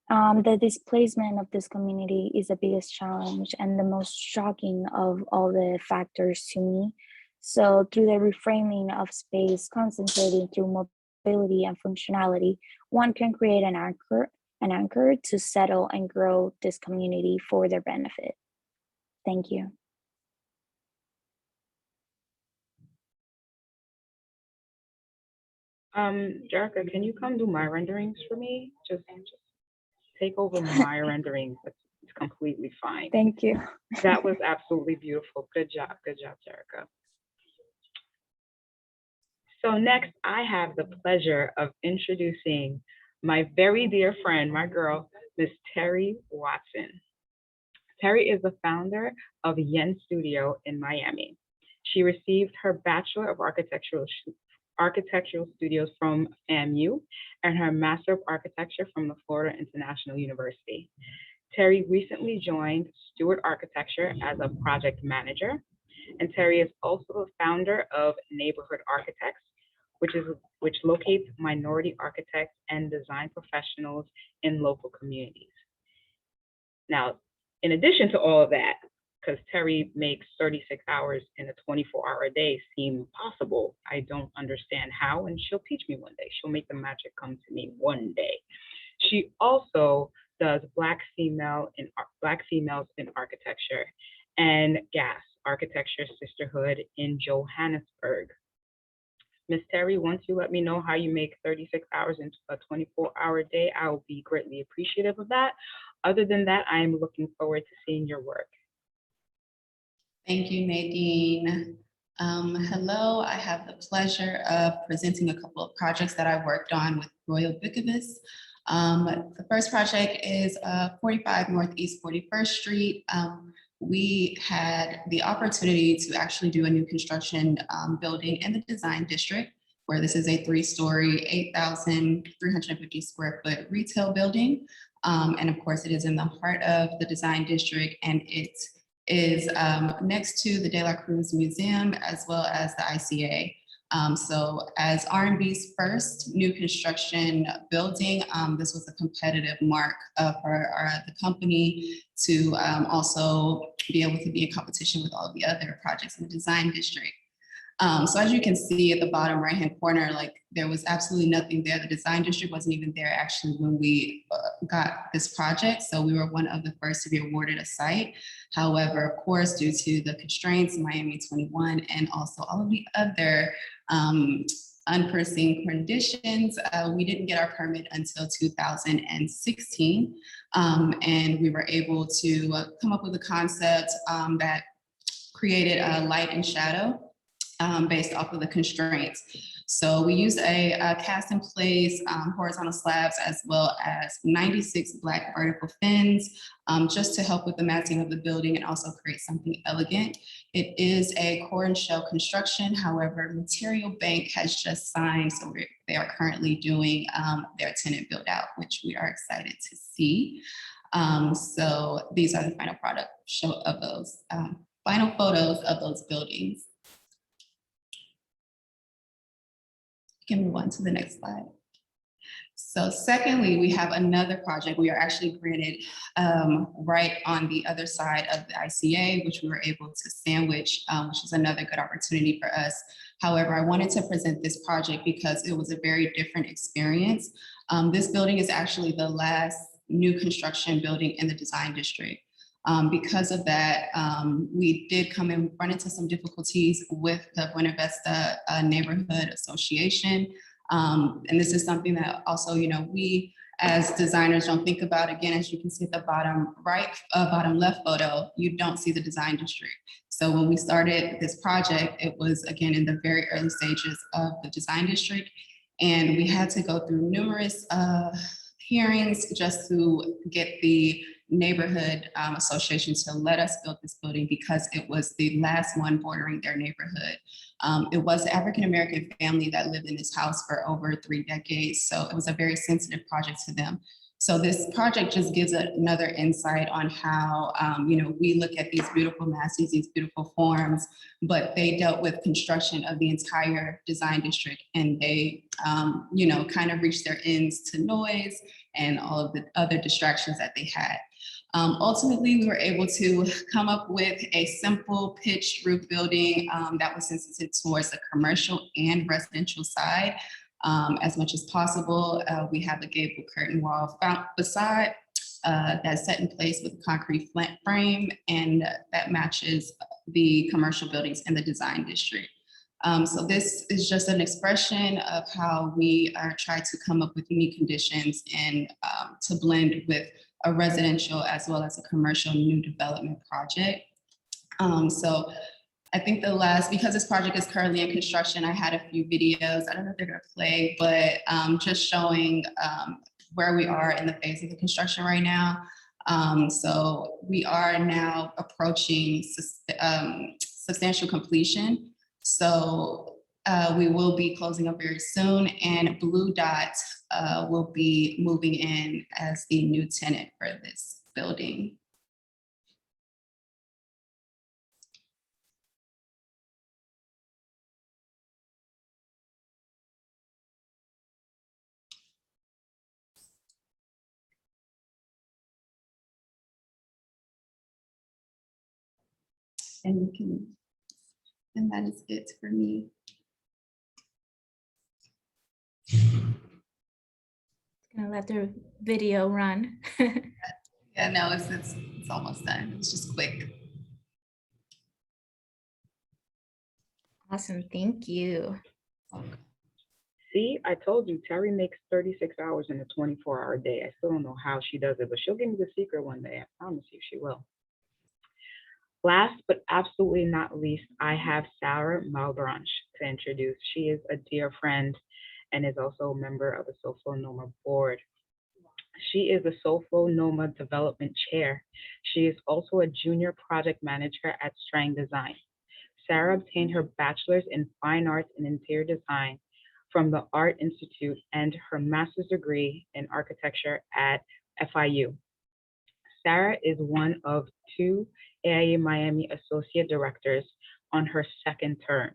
The displacement of this community is the biggest challenge and the most shocking of all the factors to me. So through the reframing of space, concentrating through mobility and functionality, one can create an anchor to settle and grow this community for their benefit. Thank you. Jerica, can you come do my renderings for me? Just take over my renderings. It's completely fine. Thank you. That was absolutely beautiful. Good job, Jerica. So next, I have the pleasure of introducing my very dear friend, my girl, Miss Terry Watson. Terry is the founder of Yen Studio in Miami. She received her Bachelor of Architectural Studios from FAMU and her Master of Architecture from the Florida International University. Terry recently joined Stewart Architecture as a project manager, and Terry is also the founder of Neighborhood Architects, which locates minority architects and design professionals in local communities. Now, in addition to all of that, because Terry makes 36 hours in a 24-hour day seem possible, I don't understand how, and she'll teach me one day. She'll make the magic come to me one day. She also does Black females in architecture and GAS, Architecture Sisterhood in Johannesburg. Miss Terry, once you let me know how you make 36 hours into a 24-hour day, I will be greatly appreciative of that. Other than that, I am looking forward to seeing your work. Thank you, Nadine. Hello, I have the pleasure of presenting a couple of projects that I worked on with Royal Bickavis. The first project is 45 Northeast 41st Street. We had the opportunity to actually do a new construction building in the design district, where this is a 3-story, 8,350 square foot retail building. And of course, it is in the heart of the design district, and it is next to the De La Cruz Museum, as well as the ICA. So as R&B's first new construction building, this was a competitive mark for the company to also be able to be in competition with all of the other projects in the design district. So as you can see at the bottom right-hand corner, like there was absolutely nothing there. The design district wasn't even there actually when we got this project. So we were one of the first to be awarded a site. However, of course, due to the constraints in Miami 21 and also all of the other unforeseen conditions, we didn't get our permit until 2016. And we were able to come up with a concept that created a light and shadow based off of the constraints. So we used a cast in place horizontal slabs, as well as 96 Black vertical fins, just to help with the massing of the building and also create something elegant. It is a core and shell construction. However, Material Bank has just signed, so they are currently doing their tenant build out, which we are excited to see. So these are the final product show of those final photos of those buildings. Can move on to the next slide. So secondly, we have another project. We are actually granted right on the other side of the ICA, which we were able to sandwich, which is another good opportunity for us. However, I wanted to present this project because it was a very different experience. This building is actually the last new construction building in the design district. Because of that, we did come and run into some difficulties with the Buena Vista Neighborhood Association. And this is something that also, we as designers don't think about. Again, as you can see at the bottom right, bottom left photo, you don't see the design district. So when we started this project, it was again in the very early stages of the design district. And we had to go through numerous hearings just to get the neighborhood association to let us build this building because it was the last one bordering their neighborhood. It was an African-American family that lived in this house for over 3 decades. So it was a very sensitive project to them. So this project just gives another insight on how, we look at these beautiful masses, these beautiful forms, but they dealt with construction of the entire design district, and they, kind of reached their ends to noise and all of the other distractions that they had. Ultimately, we were able to come up with a simple pitched roof building that was sensitive towards the commercial and residential side. As much as possible. We have a gable curtain wall facade that's set in place with concrete frame, and that matches the commercial buildings in the design district. So this is just an expression of how we are trying to come up with unique conditions and to blend with a residential as well as a commercial new development project. So I think because this project is currently in construction, I had a few videos. I don't know if they're gonna play, but just showing where we are in the phase of the construction right now. So we are now approaching substantial completion. So we will be closing up very soon, and Blue Dot will be moving in as the new tenant for this building. And that is it for me. Gonna let the video run. Yeah, no, it's almost done. It's just quick. Awesome, thank you. See, I told you, Terry makes 36 hours in a 24-hour day. I still don't know how she does it, but she'll give me the secret one day. I promise you she will. Last but absolutely not least, I have Sarah Maldoranche to introduce. She is a dear friend and is also a member of the SoFlo Noma board. She is the SoFlo Noma Development Chair. She is also a junior project manager at Strang Design. Sarah obtained her bachelor's in fine arts and interior design from the Art Institute and her master's degree in architecture at FIU. Sarah is one of 2 AIA Miami Associate Directors on her second term.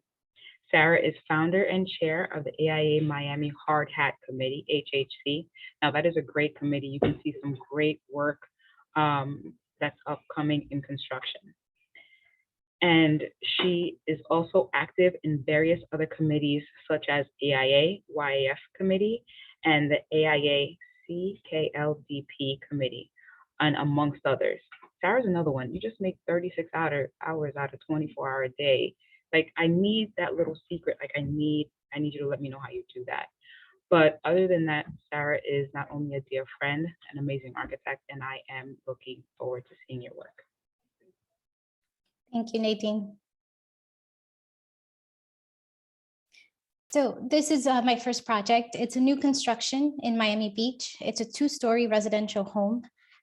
Sarah is founder and chair of the AIA Miami Hard Hat Committee, HHC. Now that is a great committee. You can see some great work that's upcoming in construction. And she is also active in various other committees such as AIA, WIA committee, and the AIA CKLDP committee, and amongst others. Sarah's another one. You just make 36 hours out of 24-hour day. Like, I need that little secret. Like, I need you to let me know how you do that. But other than that, Sarah is not only a dear friend, an amazing architect, and I am looking forward to seeing your work. Thank you, Nadine. So this is my first project. It's a new construction in Miami Beach. It's a 2-story residential home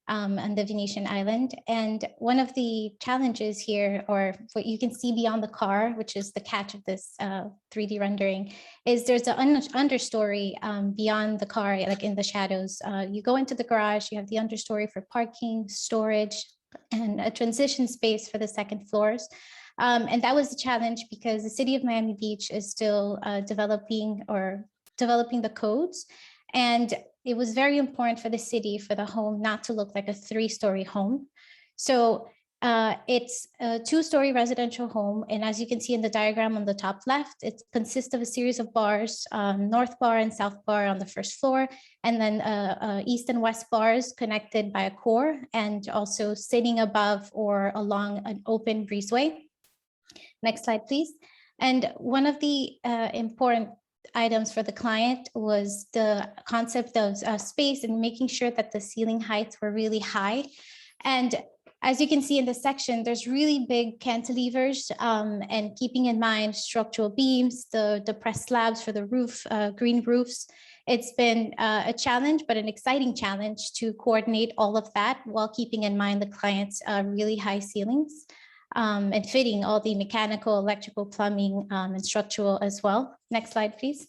on the Venetian Island. And one of the challenges here, or what you can see beyond the car, which is the catch of this 3D rendering, is there's an understory beyond the car, like in the shadows. You go into the garage, you have the understory for parking, storage, and a transition space for the second floors. And that was a challenge because the city of Miami Beach is still developing the codes. And it was very important for the city, for the home not to look like a 3-story home. So it's a 2-story residential home. And as you can see in the diagram on the top left, it consists of a series of bars, north bar and south bar on the first floor, and then east and west bars connected by a core and also sitting above or along an open breezeway. Next slide, please. And one of the important items for the client was the concept of space and making sure that the ceiling heights were really high. And as you can see in this section, there's really big cantilevers and keeping in mind structural beams, the depressed slabs for the roof, green roofs. It's been a challenge, but an exciting challenge to coordinate all of that while keeping in mind the client's really high ceilings. And fitting all the mechanical, electrical, plumbing, and structural as well. Next slide, please.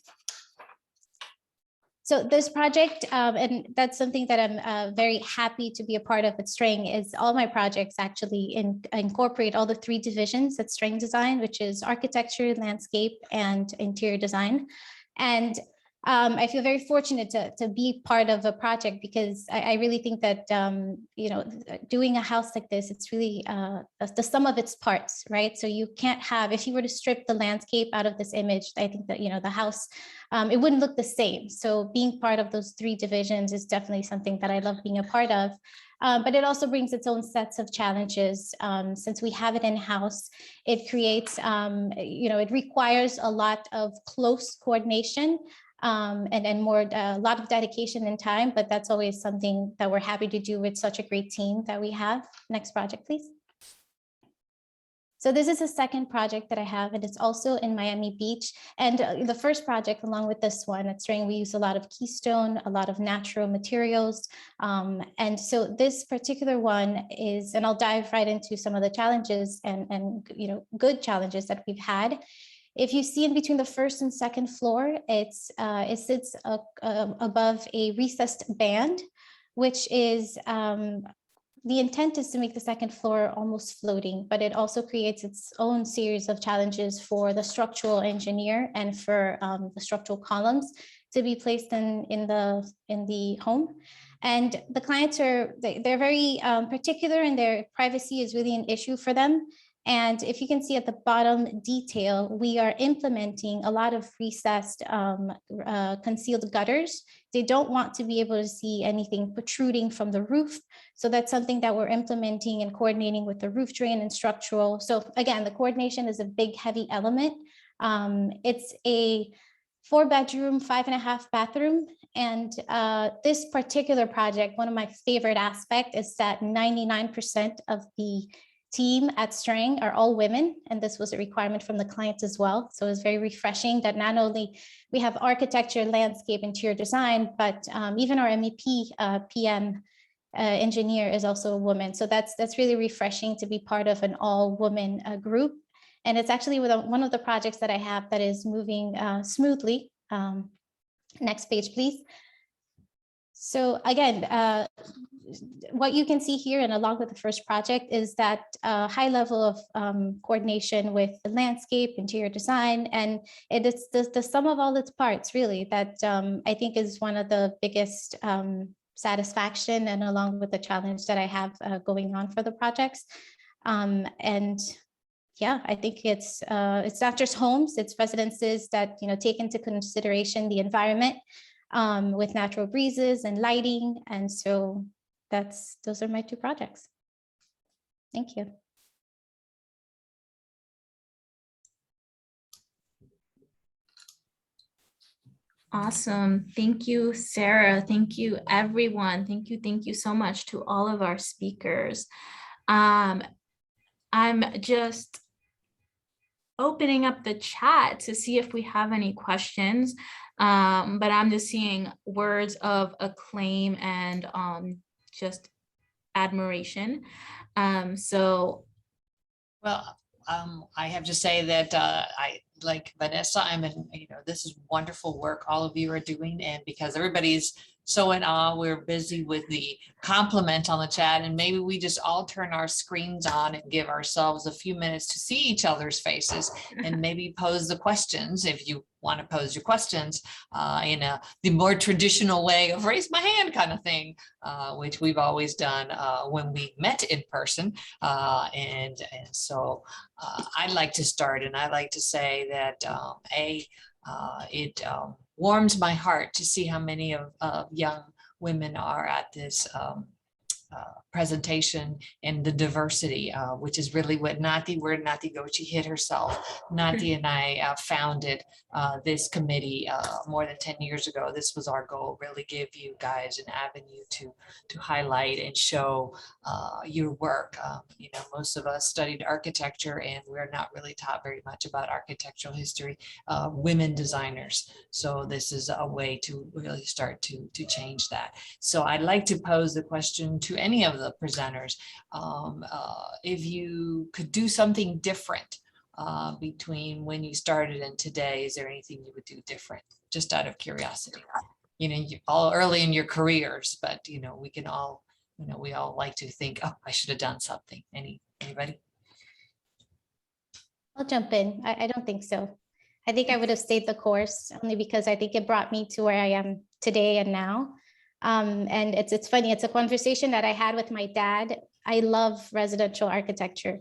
So this project, and that's something that I'm very happy to be a part of at String, is all my projects actually incorporate all the 3 divisions at String Design, which is architecture, landscape, and interior design. And I feel very fortunate to be part of a project because I really think that, you know, doing a house like this, it's really the sum of its parts, right? So you can't have, if you were to strip the landscape out of this image, I think that, you know, the house, it wouldn't look the same. So being part of those 3 divisions is definitely something that I love being a part of. But it also brings its own sets of challenges. Since we have it in-house, it creates, you know, it requires a lot of close coordination and more a lot of dedication and time, but that's always something that we're happy to do with such a great team that we have. Next project, please. So this is a second project that I have, and it's also in Miami Beach. And the first project, along with this one at String, we use a lot of keystone, a lot of natural materials. And so this particular one is, and I'll dive right into some of the challenges and you know, good challenges that we've had. If you see in between the first and second floor, it sits above a recessed band, which is, the intent is to make the second floor almost floating, but it also creates its own series of challenges for the structural engineer and for the structural columns to be placed in the home. And the clients they're very particular, and their privacy is really an issue for them. And if you can see at the bottom detail, we are implementing a lot of recessed concealed gutters. They don't want to be able to see anything protruding from the roof. So that's something that we're implementing and coordinating with the roof drain and structural. So again, the coordination is a big, heavy element. It's a 4-bedroom, 5.5 bathroom. And this particular project, one of my favorite aspects is that 99% of the team at String are all women, and this was a requirement from the clients as well. So it's very refreshing that not only we have architecture, landscape, interior design, but even our MEP PM engineer is also a woman. So that's really refreshing to be part of an all-woman group. And it's actually one of the projects that I have that is moving smoothly. Next page, please. So again, what you can see here and along with the first project is that high level of coordination with the landscape, interior design, and it is the sum of all its parts really that I think is one of the biggest satisfaction, and along with the challenge that I have going on for the projects. And yeah, I think it's not just homes, it's residences that, you know, take into consideration the environment with natural breezes and lighting. And so those are my 2 projects. Thank you. Awesome. Thank you, Sarah. Thank you, everyone. Thank you so much to all of our speakers. I'm just opening up the chat to see if we have any questions, but I'm just seeing words of acclaim and just admiration. Well, I have to say that I like Vanessa. This is wonderful work all of you are doing, and because everybody's so in awe, we're busy with the compliment on the chat, and maybe we just all turn our screens on and give ourselves a few minutes to see each other's faces and maybe pose the questions if you want to pose your questions in the more traditional way of raise my hand kind of thing, which we've always done when we met in person. So I'd like to start, and I'd like to say that it warms my heart to see how many of young women are at this presentation, and the diversity, which is really what where Nati Gochi hit herself. Nati and I founded this committee more than 10 years ago. This was our goal, really give you guys an avenue to highlight and show your work. Most of us studied architecture, and we're not really taught very much about architectural history, women designers. So this is a way to really start to change that. So I'd like to pose the question to any of the presenters. If you could do something different between when you started and today, is there anything you would do different, just out of curiosity? all early in your careers, but we can all, we all like to think, oh, I should have done something. Anybody? I'll jump in. I don't think so. I think I would have stayed the course only because I think it brought me to where I am today and now. And it's funny, it's a conversation that I had with my dad. I love residential architecture,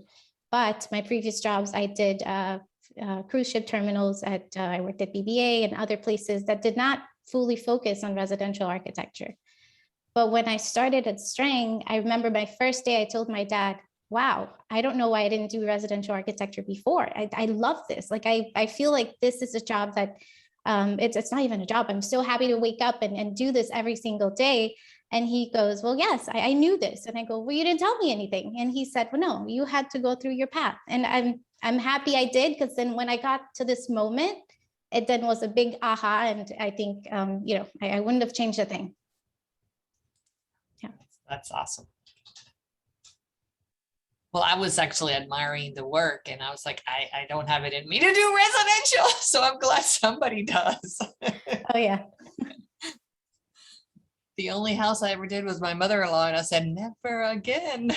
but my previous jobs, I did cruise ship terminals I worked at BBA and other places that did not fully focus on residential architecture. But when I started at Strang, I remember my first day, I told my dad, wow, I don't know why I didn't do residential architecture before. I love this. Like, I feel like this is a job that it's not even a job. I'm so happy to wake up and do this every single day. And he goes, well, yes, I knew this. And I go, well, you didn't tell me anything. And he said, well, no, you had to go through your path. And I'm happy I did, because then when I got to this moment, it then was a big aha. And I think, I wouldn't have changed a thing. Yeah. That's awesome. Well, I was actually admiring the work, and I was like, I don't have it in me to do residential, so I'm glad somebody does. Oh, yeah. The only house I ever did was my mother-in-law, and I said, never again.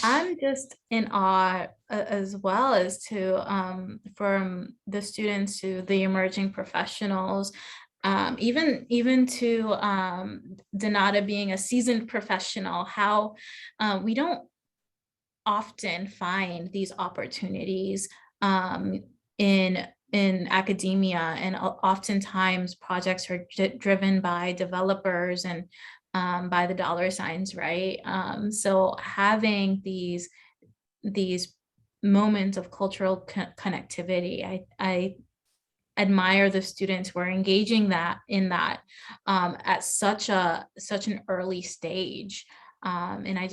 I'm just in awe as well as to from the students to the emerging professionals, even to Donata being a seasoned professional, how we don't often find these opportunities in academia, and oftentimes projects are driven by developers and by the dollar signs, right? So having these moments of cultural connectivity, I admire the students who are engaging in that at such an early stage. And I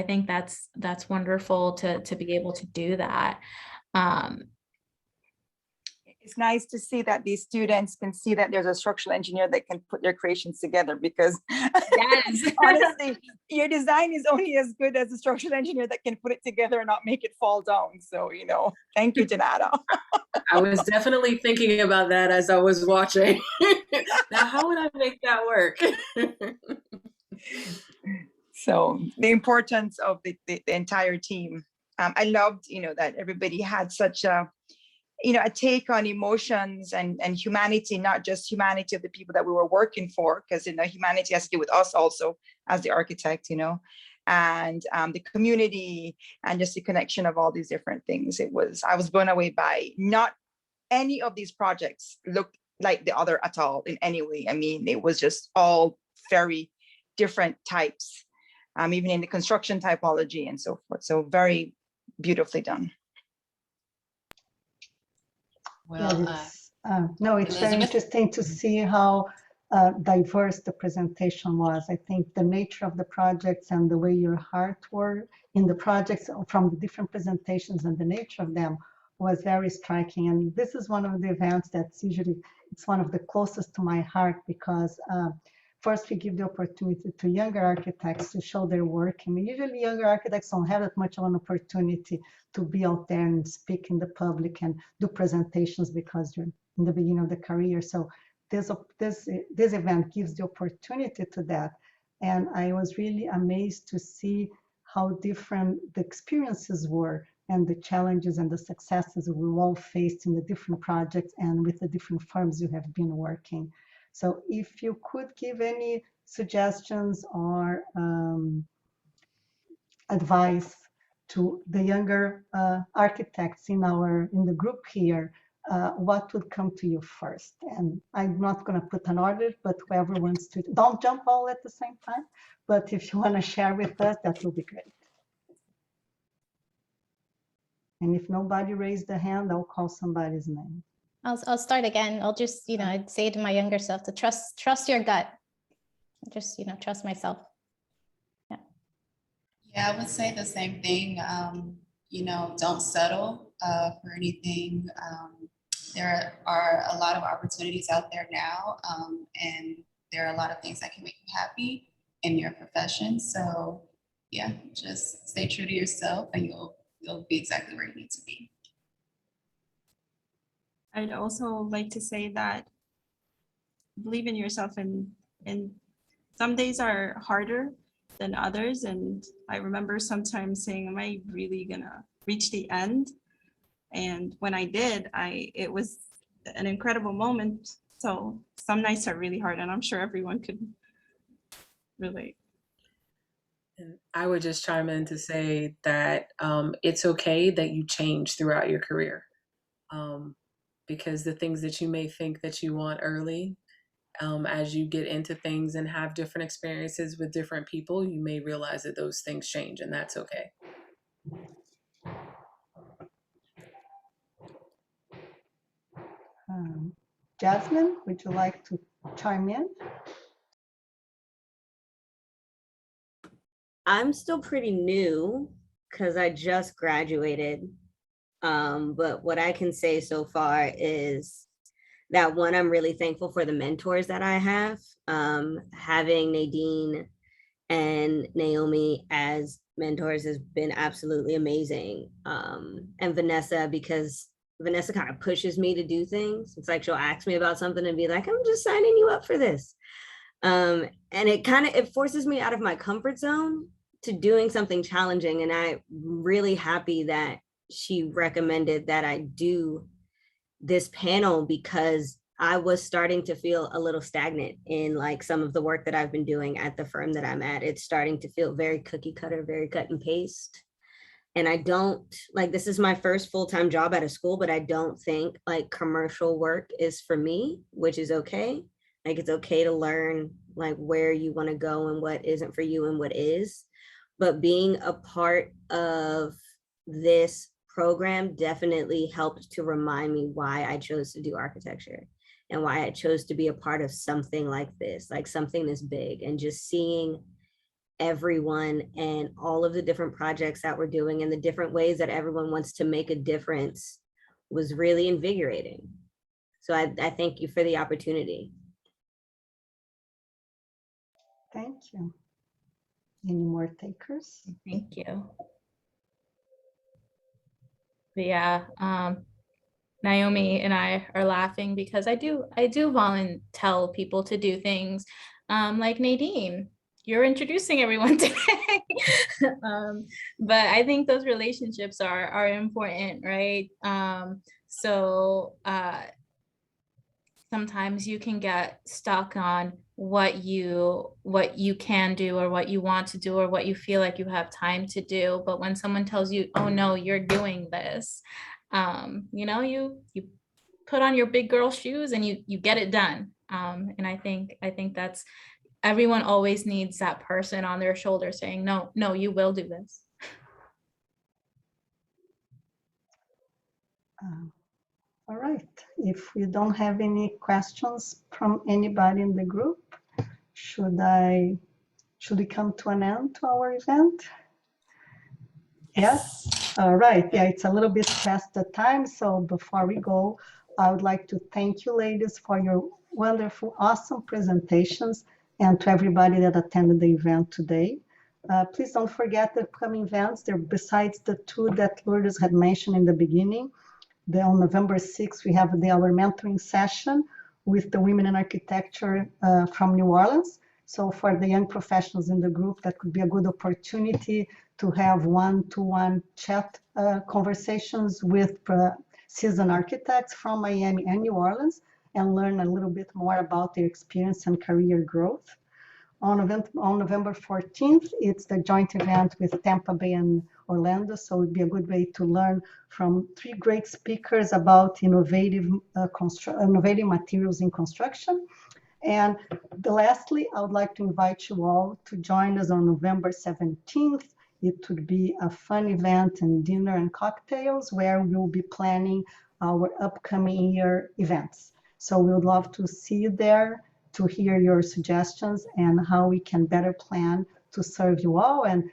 think that's wonderful to be able to do that. It's nice to see that these students can see that there's a structural engineer that can put their creations together, because yes. Honestly, your design is only as good as the structural engineer that can put it together and not make it fall down. So, thank you, Janata. I was definitely thinking about that as I was watching. Now, how would I make that work? So the importance of the entire team. I loved, that everybody had such a take on emotions and humanity, not just humanity of the people that we were working for, because humanity has to do with us also as the architect, and the community, and just the connection of all these different things. I was blown away by not any of these projects looked like the other at all in any way. I mean, it was just all very different types, even in the construction typology and so forth. So very beautifully done. Well, no, it's very Elizabeth? interesting to see how diverse the presentation was. I think the nature of the projects and the way your heart were in the projects from the different presentations and the nature of them was very striking. And this is one of the events that's usually, it's one of the closest to my heart, because first we give the opportunity to younger architects to show their work. And usually younger architects don't have that much of an opportunity to be out there and speak in the public and do presentations because you're in the beginning of the career. So this event gives the opportunity to that. And I was really amazed to see how different the experiences were and the challenges and the successes we all faced in the different projects and with the different firms you have been working. So if you could give any suggestions or advice to the younger architects in the group here, what would come to you first? And I'm not going to put an order, but whoever wants to, don't jump all at the same time. But if you want to share with us, that will be great. And if nobody raised a hand, I'll call somebody's name. I'll start again. I'll just, I'd say to my younger self to trust your gut. Just, trust myself. Yeah, I would say the same thing. Don't settle for anything. There are a lot of opportunities out there now, and there are a lot of things that can make you happy in your profession. So yeah, just stay true to yourself and you'll be exactly where you need to be. I'd also like to say that believe in yourself, and some days are harder than others. And I remember sometimes saying, am I really gonna reach the end? And when I did, it was an incredible moment. So some nights are really hard, and I'm sure everyone could relate. And I would just chime in to say that it's okay that you change throughout your career, because the things that you may think that you want early, as you get into things and have different experiences with different people, you may realize that those things change, and that's okay. Jasmine, would you like to chime in? I'm still pretty new because I just graduated. But what I can say so far is that, one, I'm really thankful for the mentors that I have. Having Nadine and Naomi as mentors has been absolutely amazing. And Vanessa, because Vanessa kind of pushes me to do things. It's like she'll ask me about something and be like, I'm just signing you up for this. And it forces me out of my comfort zone to doing something challenging. And I'm really happy that she recommended that I do this panel, because I was starting to feel a little stagnant in like some of the work that I've been doing at the firm that I'm at. It's starting to feel very cookie cutter, very cut and paste. And I don't like, this is my first full-time job at a school, but I don't think like commercial work is for me, which is okay. Like, it's okay to learn like where you want to go and what isn't for you and what is. But being a part of this program definitely helped to remind me why I chose to do architecture and why I chose to be a part of something like this, like something this big. And just seeing everyone and all of the different projects that we're doing and the different ways that everyone wants to make a difference was really invigorating. So I thank you for the opportunity. Thank you. Any more takers? Thank you. But yeah, Naomi and I are laughing because I do tell people to do things like Nadine. You're introducing everyone today. But I think those relationships are important, right? So sometimes you can get stuck on what you can do or what you want to do or what you feel like you have time to do. But when someone tells you, oh no, you're doing this, you put on your big girl shoes and you get it done. And I think that's, everyone always needs that person on their shoulder saying, no, you will do this. All right, if we don't have any questions from anybody in the group, should we come to an end to our event? Yes? All right, yeah, it's a little bit past the time, so before we go, I would like to thank you ladies for your wonderful, awesome presentations, and to everybody that attended the event today. Please don't forget the upcoming events. There, besides the two that Lourdes had mentioned in the beginning, on November 6th, we have our mentoring session with the Women in Architecture from New Orleans. So for the young professionals in the group, that could be a good opportunity to have one-to-one chat conversations with seasoned architects from Miami and New Orleans and learn a little bit more about their experience and career growth. On November 14th, it's the joint event with Tampa Bay and Orlando, so it would be a good way to learn from three great speakers about innovative materials in construction. And lastly, I would like to invite you all to join us on November 17th. It would be a fun event and dinner and cocktails where we'll be planning our upcoming year events. So we would love to see you there, to hear your suggestions and how we can better plan to serve you all and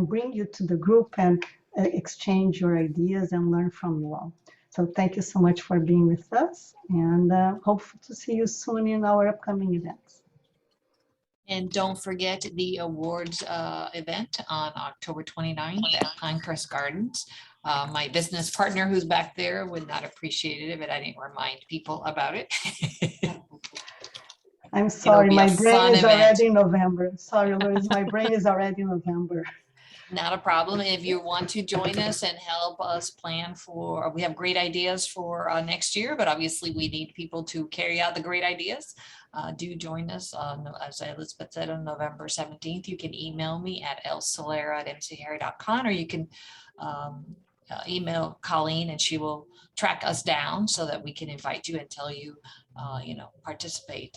bring you to the group and exchange your ideas and learn from you all. So thank you so much for being with us, and hope to see you soon in our upcoming events. And don't forget the awards event on October 29th at Pinecrest Gardens. My business partner who's back there would not appreciate it if I didn't remind people about it. I'm sorry, be a my brain fun is event. already in November. Sorry, Lourdes, my brain is already in November. Not a problem. If you want to join us and help us plan for, we have great ideas for next year, but obviously we need people to carry out the great ideas. Do join us on, as Elizabeth said, on November 17th. You can email me at lsolera@mchara.com, or you can email Colleen and she will track us down so that we can invite you and tell you, participate.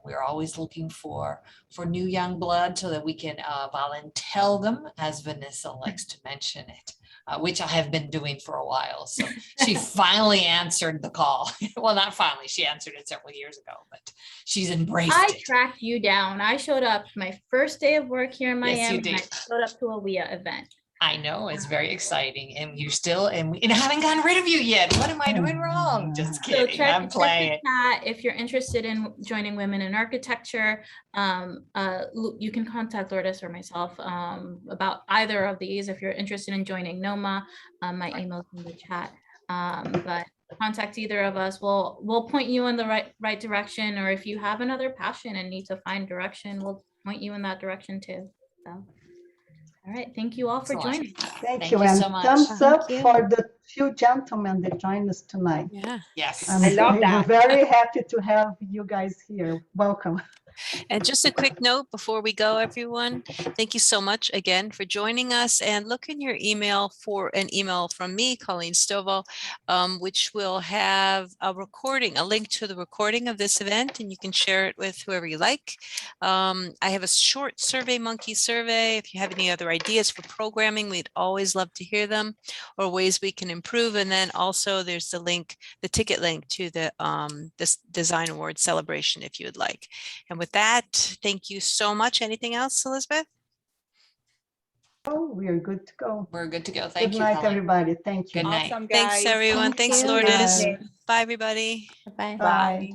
We're always looking for new young blood so that we can volunteer them, as Vanessa likes to mention it, which I have been doing for a while. So she finally answered the call. Well, not finally, she answered it several years ago, but she's embraced I it. tracked you down. I showed up my first day of work here in Yes, Miami. you did. And I showed up to a WIA event. I know, it's very exciting, and you still, and I haven't gotten rid of you yet. What am I doing wrong? Just So kidding, check, I'm check playing. the chat if you're interested in joining Women in Architecture. You can contact Lourdes or myself about either of these. If you're interested in joining NOMA, my email's in the chat. But contact either of us. We'll point you in the right direction, or if you have another passion and need to find direction, we'll point you in that direction too. So. All right, thank you all for joining. Thank you, and so much. thumbs up you. for the few gentlemen that joined us tonight. Yeah. Yes. I'm I love that. very happy to have you guys here. Welcome. And just a quick note before we go, everyone, thank you so much again for joining us, and look in your email for an email from me, Colleen Stovall, which will have a link to the recording of this event, and you can share it with whoever you like. I have a short Survey Monkey survey. If you have any other ideas for programming, we'd always love to hear them, or ways we can improve. And then also there's the ticket link to this Design Award celebration if you would like. And with that, thank you so much. Anything else, Elizabeth? Oh, we are good to go. We're good to go. Thank you. Good night, Colleen. everybody. Thank you. Good night. Awesome, Thanks, guys. everyone. Thank Thanks, you. Lourdes. Bye. Bye, everybody. Bye. Bye.